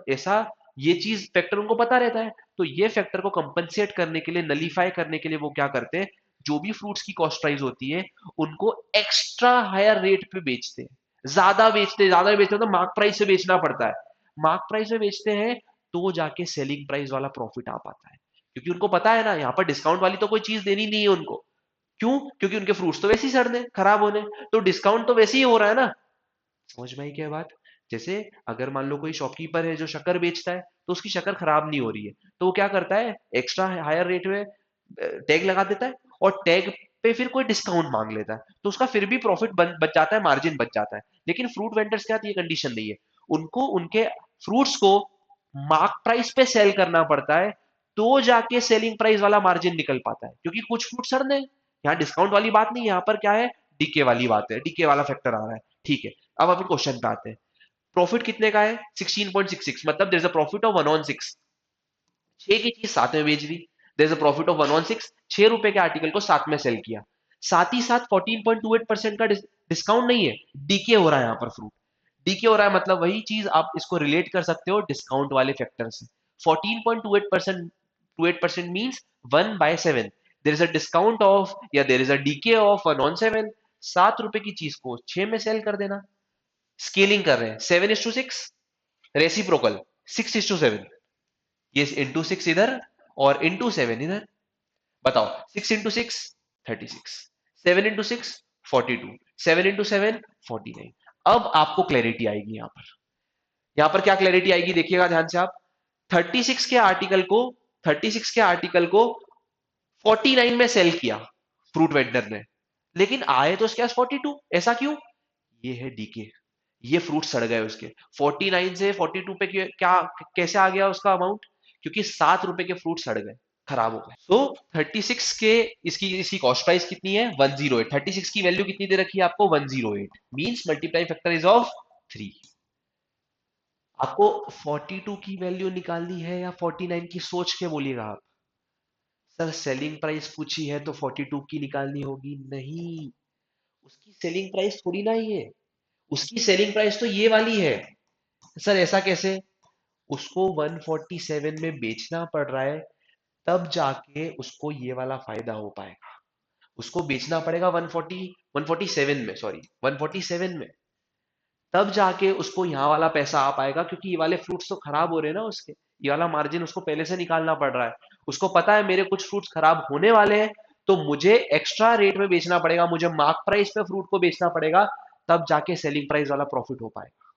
ऐसा ये चीज फैक्टर उनको पता रहता है। तो ये फैक्टर को कंपनसेट करने के लिए, नलीफाई करने के लिए वो क्या करते हैं, जो भी फ्रूट्स की कॉस्ट प्राइस होती है उनको एक्स्ट्रा हायर रेट पे बेचते हैं। ज्यादा बेचते हैं तो मार्क प्राइस से बेचना पड़ता है। मार्क प्राइस में बेचते हैं तो जाके सेलिंग प्राइस वाला प्रॉफिट आ पाता है। क्योंकि उनको पता है ना यहाँ पर डिस्काउंट वाली तो कोई चीज देनी नहीं है उनको। क्यों? क्योंकि उनके फ्रूट्स तो वैसे ही सड़ने, खराब होने, तो डिस्काउंट तो वैसे ही हो रहा है ना। समझ में आई क्या बात? जैसे अगर मान लो कोई शॉपकीपर है जो शक्कर बेचता है, तो उसकी शक्कर खराब नहीं हो रही है, तो वो क्या करता है, एक्स्ट्रा हायर रेट में टैग लगा देता है और टैग पे फिर कोई डिस्काउंट मांग लेता है, तो उसका फिर भी प्रॉफिट बच जाता है, मार्जिन बच जाता है। लेकिन फ्रूट वेंडर्स के साथ ये कंडीशन नहीं है। उनको उनके फ्रूट्स को मार्क प्राइस पे सेल करना पड़ता है, तो जाके सेलिंग प्राइस वाला मार्जिन निकल पाता है। क्योंकि कुछ फ्रूट सड़ गए, यहाँ डिस्काउंट वाली बात नहीं, यहाँ पर क्या है, डीके वाली बात है, डीके वाला फैक्टर आ रहा है। ठीक है, अब अपन क्वेश्चन पे आते हैं। प्रॉफिट कितने का है? 16.66, मतलब there is a profit of 1/6। 6 की चीज 7 में बेच दी, there is a profit of 1/6। 6 रुपए के आर्टिकल को 7 में सेल किया। साथ ही साथ 14.28% का डिस्काउंट नहीं है, डीके हो रहा है यहाँ पर फ्रूट। डीके हो रहा है मतलब वही चीज आप इसको रिलेट कर सकते हो डिस्काउंट वाले फैक्टर से। 14.28% means 1/7। There is a discount of or there is a DK of 1/7। 7 रुपए की चीज को 6 में सेल कर देना। स्केलिंग कर रहे हैं 7:6, रेसिप्रोकल 6:7। ये इंटू 6 इधर और इंटू 7 इधर। बताओ 6 into 6 36, 7 into 6 42, 7 into 7 49। अब आपको क्लैरिटी आएगी यहां पर क्या क्लैरिटी आएगी देखिएगा ध्यान से आप। 36 के आर्टिकल को 36 के आर्टिकल को 49 में सेल किया फ्रूट वेंडर ने, लेकिन आए तो उसके पास 42। ऐसा क्यों? ये है डीके। ये फ्रूट सड़ गए उसके 49 से 42 पे क्या कैसे आ गया उसका अमाउंट? क्योंकि 7 रुपए के फ्रूट सड़ गए, खराब हो गए। तो 36 के इसकी इसकी कॉस्ट प्राइस कितनी है? 108। 36 की वैल्यू कितनी दे रखी है आपको? 108 means multiply factor is of 3। आपको 42 की वैल्यू निकालनी है या 49 की? सोच के बोलिएगा आप। सर सेलिंग प्राइस पूछी है तो 42 की निकालनी होगी? नहीं, उसकी सेलिंग प्राइस थोड़ी ना ये, उसकी सेलिंग प्राइस तो ये वाली है। सर ऐसा कैसे? उसको 147 में बेचना पड़ रहा है, तब जाके उसको ये वाला फायदा हो पाएगा। उसको बेचना पड़ेगा 147 में, सॉरी 147 में, तब जाके उसको यहाँ वाला पैसा आ पाएगा, क्योंकि ये वाले फ्रूट्स तो खराब हो रहे हैं ना उसके। ये वाला मार्जिन उसको पहले से निकालना पड़ रहा है। उसको पता है मेरे कुछ फ्रूट्स खराब होने वाले हैं, तो मुझे एक्स्ट्रा रेट में बेचना पड़ेगा, मुझे मार्क प्राइस पे फ्रूट को बेचना पड़ेगा, तब जाके सेलिंग प्राइस वाला प्रॉफिट हो पाएगा।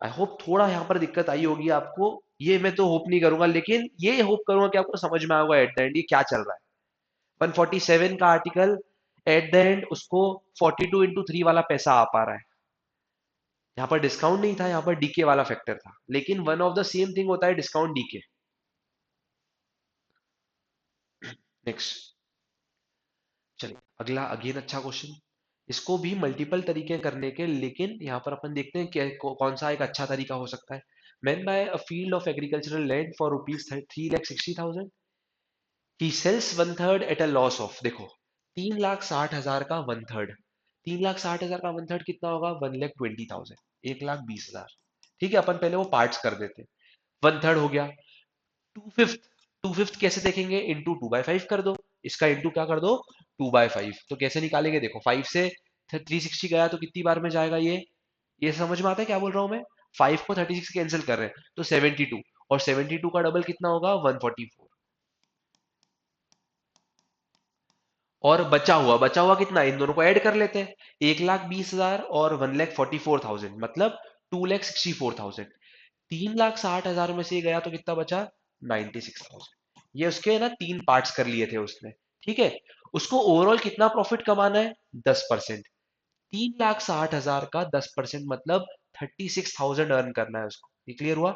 आई होप थोड़ा यहाँ पर दिक्कत आई होगी आपको। ये मैं तो होप नहीं करूंगा, लेकिन ये होप करूंगा कि आपको समझ में आएगा एट द एंड ये क्या चल रहा है। 147 का आर्टिकल एट द एंड उसको 42 into 3 वाला पैसा आ पा रहा है। यहाँ पर डिस्काउंट नहीं था, यहाँ पर डीके वाला फैक्टर था, लेकिन one of the same thing होता है डिस्काउंट डीके। नेक्स्ट चलिए अगला अगेन अच्छा क्वेश्चन। इसको भी मल्टीपल तरीके करने के, लेकिन यहाँ पर अपन देखते हैं कि कौन सा एक अच्छा तरीका हो सकता है। Man buy a field of agricultural land for ₹3,60,000, he sells 1/3 at a loss of, देखो 3,60,000 का 1/3, 3,60,000 का 1/3 कितना होगा? 1,20,000, 1,20,000। ठीक है, अपन पहले वो पार्ट्स कर देते हैं। 1/3 हो गया। 2/5, 2/5 कैसे देखेंगे? इंटू 2/5 कर दो। इसका इंटू क्या कर दो? 2/5। तो कैसे निकालेंगे? देखो 5 से 360 गया तो कितनी बार में जाएगा ये समझ में आता है क्या बोल रहा हूं मैं? 5 को 36 कैंसिल कर रहे हैं तो 72, और 72 का डबल कितना होगा? 144। और बचा हुआ कितना? इन दोनों को ऐड कर लेते हैं। 1,20,000 और 1,44,000 मतलब 2,64,000। 3,60,000 में से ये गया तो कितना बचा? 96,000। ये उसके ना 3 पार्ट्स कर लिए थे उसने। ठीक है, उसको ओवरऑल कितना प्रॉफिट कमाना है? 10%। 3,60,000 का 10% मतलब 36,000 अर्न करना है उसको। ये क्लियर हुआ?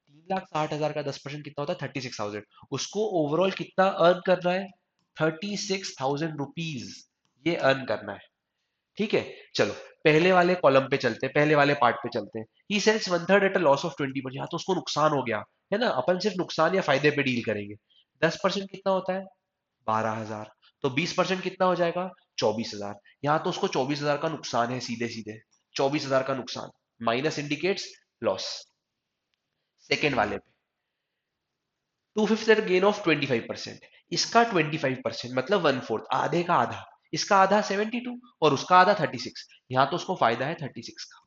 3,60,000 का 10% कितना होता है? 36,000। उसको ओवरऑल कितना अर्न करना है? 36,000 रुपीज ये अर्न करना है। ठीक है, चलो पहले वाले कॉलम पे चलते हैं, पहले वाले पार्ट पे चलते हैं। He sells 1/3 at a loss of 20%। यहाँ तो उसको नुकसान हो गया है ना, अपन सिर्फ नुकसान या फायदे पे डील करेंगे। 10% कितना होता है? 12,000। तो 20% कितना हो जाएगा? 24,000। यहाँ तो उसको 24,000 का नुकसान है, सीधे सीधे 24,000 का नुकसान। Minus indicates loss. सेकेंड वाले पे 2/5 एट गेन ऑफ 25%, इसका 25% मतलब 1/4, आधे का आधा। इसका आधा 72 और उसका आधा 36। यहाँ तो उसको फायदा है 36 का,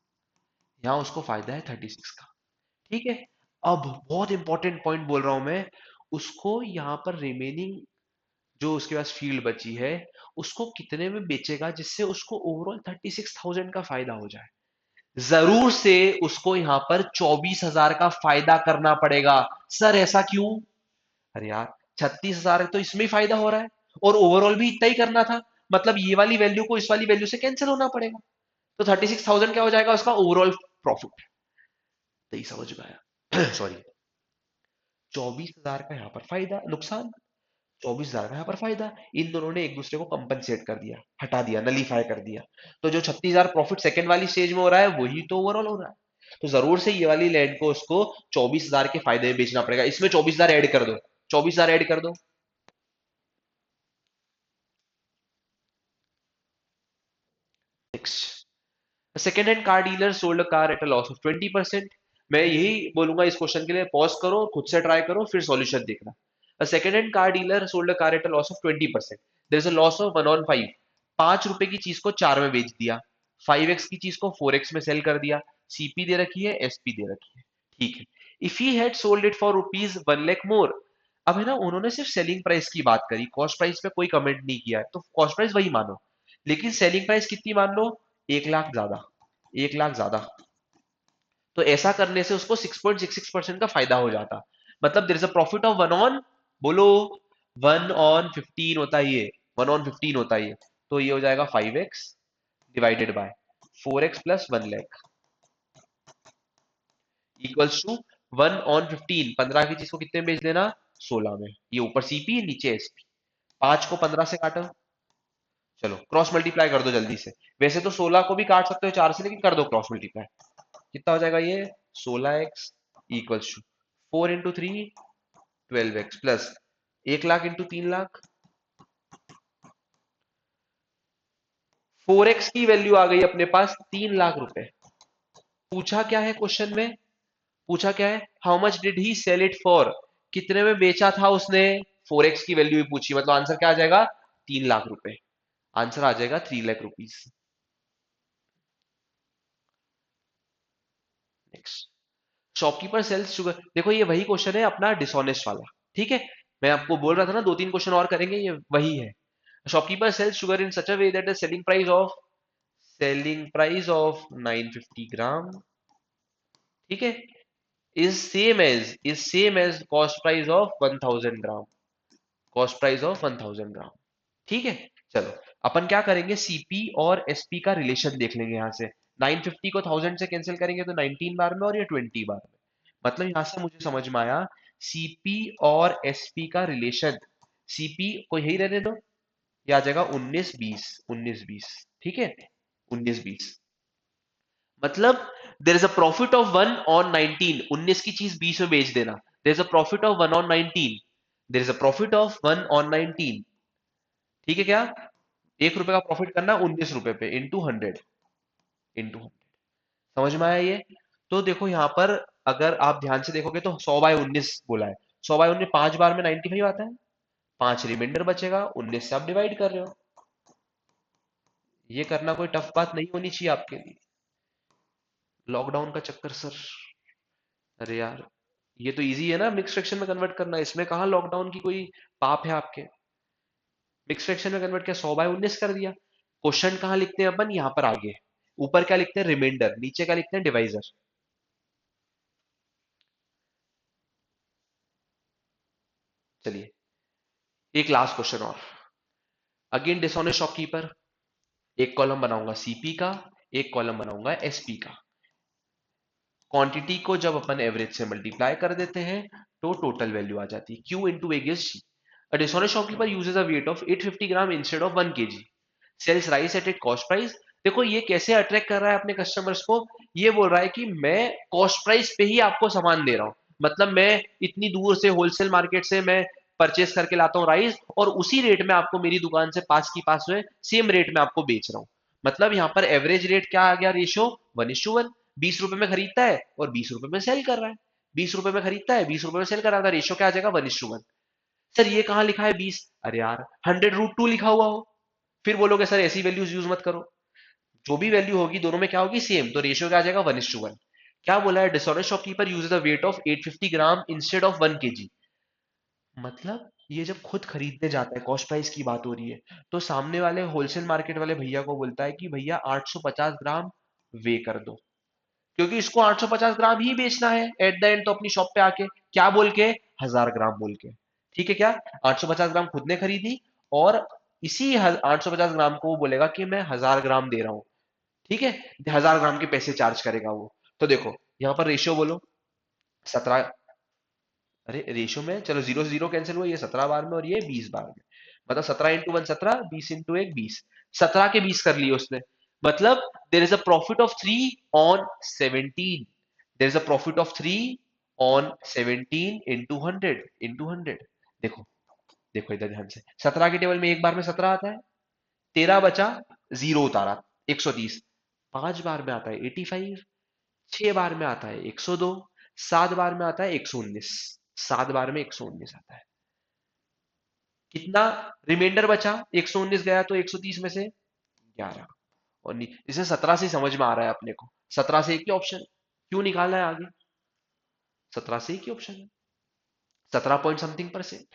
यहाँ उसको फायदा है 36 का। ठीक है, अब बहुत इंपॉर्टेंट पॉइंट बोल रहा हूं मैं। उसको यहाँ पर रिमेनिंग जो उसके पास फील्ड बची है, उसको कितने में बेचेगा जिससे उसको ओवरऑल 36,000 का फायदा हो जाए? जरूर से उसको यहाँ पर 24,000 का फायदा करना पड़ेगा। सर ऐसा क्यों? अरे यार 36,000 तो इसमें ही फायदा हो रहा है, और ओवरऑल भी इतना ही करना था, मतलब ये वाली वैल्यू को इस वाली वैल्यू से कैंसिल होना पड़ेगा। तो 36,000 क्या हो जाएगा उसका ओवरऑल प्रॉफिट? नहीं समझ में आया? सॉरी, 24,000 का यहाँ पर फायदा, नुकसान 24,000 का यहाँ पर फायदा। इन दोनों ने एक दूसरे को कंपनसेट कर दिया, हटा दिया, नलीफाई कर दिया। तो जो 36,000 प्रॉफिट सेकंड वाली स्टेज में हो रहा है वही तो ओवरऑल हो रहा है। तो जरूर से ये वाली लैंड को उसको 24,000 के फायदे में बेचना पड़ेगा। इसमें 24,000 ऐड कर दो, 24,000 ऐड कर दो। Next second hand car dealer sold a car at a loss of 20%। मैं यही बोलूंगा इस क्वेश्चन के लिए, पॉज करो, खुद से ट्राई करो, फिर सॉल्यूशन देखना। A second hand car dealer sold a car at a loss of 20%। There is a loss of 1/5। 5 रुपए की चीज को 4 में बेच दिया, 5x की चीज को 4x में सेल कर दिया। सीपी दे रखी है, एसपी दे रखी है, ठीक है। If he had sold it for rupees 1 lakh more. अब है ना, उन्होंने सिर्फ सेलिंग प्राइस की बात करी, कॉस्ट प्राइस पे कोई कमेंट नहीं किया है, तो कॉस्ट प्राइस वही मानो। लेकिन सेलिंग प्राइस कितनी मान लो, 1 लाख ज्यादा, 1 लाख ज्यादा। तो ऐसा करने से उसको 6.66% का फायदा हो जाता। मतलब there is a profit of 1 on, बोलो 1/15 होता है ये, 1/15 होता है ये। तो ये हो जाएगा 5x divided by 4x plus 1 lakh equals to 1/15। 15 की चीज को कितने में बेच देना, 16 में। ये ऊपर सीपी नीचे एसपी। 5 को 15 से काटो, चलो क्रॉस मल्टीप्लाई कर दो जल्दी से। वैसे तो 16 को भी काट सकते हो 4 से, लेकिन कर दो क्रॉस मल्टीप्लाई। कितना हो जाएगा ये, 16x equals to 4 × 3 12x plus 1 lakh into 3 lakh. 4x की वैल्यू आ गई अपने पास 3 लाख रुपए। पूछा क्या है क्वेश्चन में, पूछा क्या है, how much did he sell it for, कितने में बेचा था उसने। 4x की वैल्यू भी पूछी, मतलब आंसर क्या आ जाएगा, 3 लाख रुपए। आंसर आ जाएगा 3 lakh rupees. Next, shopkeeper sells sugar. देखो ये वही क्वेश्चन है अपना डिसऑनेस्ट वाला, ठीक है। मैं आपको बोल रहा था ना 2-3 क्वेश्चन और करेंगे, ये वही है। Shopkeeper sells sugar in such a way that the selling price of 950 gram, ठीक है, is same as cost price of 1000 gram, cost price of 1000 gram, ठीक है। चलो अपन क्या करेंगे, सीपी और एसपी का रिलेशन देख लेंगे यहां से। 950 को 1000 से कैंसिल करेंगे तो 19 बार में और ये 20 बार में। मतलब यहां से मुझे समझ में आया सीपी और एसपी का रिलेशन। सीपी को यही रहने दो, ये आ जाएगा 19-20, 19-20, ठीक है, 19-20। मतलब there is a profit of 1/19, 19 की चीज 20 में बेच देना। There is a profit of 1/19, there is a profit of 1/19, ठीक है क्या। 1 रुपए का प्रॉफिट करना 19 रुपए पे, इंटू 100, इंटू 100। समझ में आया ये। तो देखो यहाँ पर अगर आप ध्यान से देखोगे तो 100/19 बोला है। 100/19 5 बार में 95 आता है, 5 रिमाइंडर बचेगा, 19 से आप डिवाइड कर रहे हो। ये करना कोई टफ बात नहीं होनी चाहिए आपके लिए। लॉकडाउन का चक्कर सर, अरे यार ये तो इजी है ना, मिक्स फ्रैक्शन में कन्वर्ट करना, इसमें कहाँ लॉकडाउन की कोई पाप है आपके। मिक्स फ्रैक्शन में कन्वर्ट किया, 100/19 कर दिया। क्वेश्चन कहाँ लिखते हैं अपन, यहाँ पर आगे। ऊपर क्या लिखते हैं, रिमाइंडर, नीचे क्या लिखते हैं, डिवाइजर। चलिए एक लास्ट क्वेश्चन और। Again dishonest shopkeeper. एक कॉलम बनाऊंगा सीपी का, एक कॉलम बनाऊंगा एसपी का। क्वांटिटी को जब अपन एवरेज से मल्टीप्लाई कर देते हैं तो टोटल वैल्यू आ जाती है, Q into A gives G। A dishonest shopkeeper uses a weight of 850 gram instead of 1 kg, sells rice at it cost price. देखो ये कैसे अट्रैक्ट कर रहा है अपने कस्टमर्स को, ये बोल रहा है कि मैं कॉस्ट प्राइस पे ही आपको सामान दे रहा हूँ। मतलब मैं इतनी दूर से होलसेल मार्केट से मैं परचेस करके लाता हूँ राइस, और उसी रेट में आपको मेरी दुकान से पास की पास में सेम रेट में आपको बेच रहा हूँ। मतलब यहाँ पर एवरेज रेट क्या आ गया, रेशियो 1:1। 20 रुपए में खरीदता है और 20 रुपए में सेल कर रहा है, 20 रुपए में खरीदता है 20 रुपए में सेल कर रहा है, रेशियो क्या आ जाएगा, 1:1। सर ये कहाँ लिखा है 20, अरे यार 100√2 लिखा हुआ हो। फिर बोलोगे सर ऐसी वैल्यूज यूज मत करो, जो भी वैल्यू होगी दोनों में क्या होगी, सेम, तो रेशियो क्या आ जाएगा, 1:1। क्या बोला है, dishonest shopkeeper uses the weight of 850 gram instead of 1 kg। मतलब ये जब खुद खरीदने जाता है, कॉस्ट प्राइस की बात हो रही है, तो सामने वाले होलसेल मार्केट वाले भैया को बोलता है कि भैया 850 ग्राम वे कर दो, क्योंकि इसको 850 ग्राम ही बेचना है एट द एंड, तो अपनी शॉप पे आके क्या बोल के, 1000 ग्राम बोल के, ठीक है क्या। 850 ग्राम खुद ने खरीदी, और इसी 850 ग्राम को वो बोलेगा कि मैं 1000 ग्राम दे रहा हूं, ठीक है। 1000 ग्राम के पैसे चार्ज करेगा वो। तो देखो यहाँ पर रेशियो बोलो, 17, अरे रेशियो में चलो जीरो से जीरो कैंसिल हुआ, ये 17 बार में और ये 20 बार में। मतलब 17 × 1 17, 20 × 1 20, 17 के 20 कर लिए उसने। मतलब there is a profit of 3/17, there is a profit of 3/17 into 100। देखो, देखो इधर ध्यान से, 17 के टेबल में एक बार में 17 आता है, 13 बचा, जीरो उतारा, 130। 5 बार में आता है 85, 6 बार में आता है 102, 7 बार में आता है 119। 7 बार में 119 आता है। कितना रिमाइंडर बचा? 119 गया तो 130 में से 11। और इसे 17 से समझ में आ रहा है अपने को। 17 से एक ही ऑप्शन, क्यों निकालना है आगे? 17 से एक ही ऑप्शन है, 17 पॉइंट समथिंग परसेंट।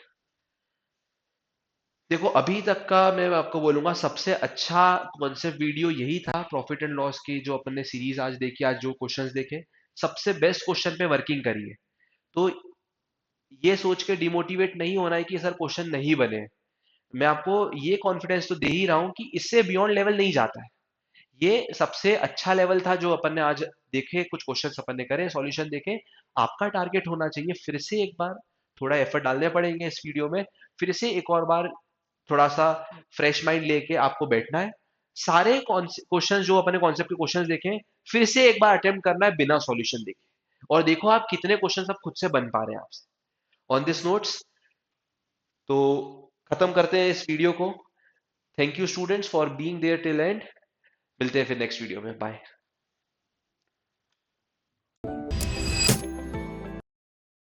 देखो अभी तक का मैं आपको बोलूंगा सबसे अच्छा कॉन्सेप्ट वीडियो यही था, प्रॉफिट एंड लॉस की जो अपन ने सीरीज आज देखी, आज जो क्वेश्चंस देखे, सबसे बेस्ट क्वेश्चन पे वर्किंग करिए। तो ये सोच के डिमोटिवेट नहीं होना है कि सर क्वेश्चन नहीं बने। मैं आपको ये कॉन्फिडेंस तो दे ही रहा हूं कि इससे बियॉन्ड लेवल नहीं जाता है। ये सबसे अच्छा लेवल था जो अपन ने आज देखे, कुछ क्वेश्चंस अपन ने करे, सॉल्यूशन देखे। आपका टारगेट होना चाहिए फिर से एक बार, थोड़ा एफर्ट डालने पड़ेंगे इस वीडियो में, फिर से एक और बार थोड़ा सा फ्रेश माइंड लेके आपको बैठना है। सारे क्वेश्चन जो अपने कॉन्सेप्ट के क्वेश्चन देखे, फिर से एक बार अटेम्प्ट करना है बिना सॉल्यूशन देखे, और देखो आप कितने क्वेश्चन आप खुद से बन पा रहे हैं आपसे ऑन दिस नोट्स। तो खत्म करते हैं इस वीडियो को। Thank you students for being there till end. मिलते हैं फिर नेक्स्ट वीडियो में, बाय।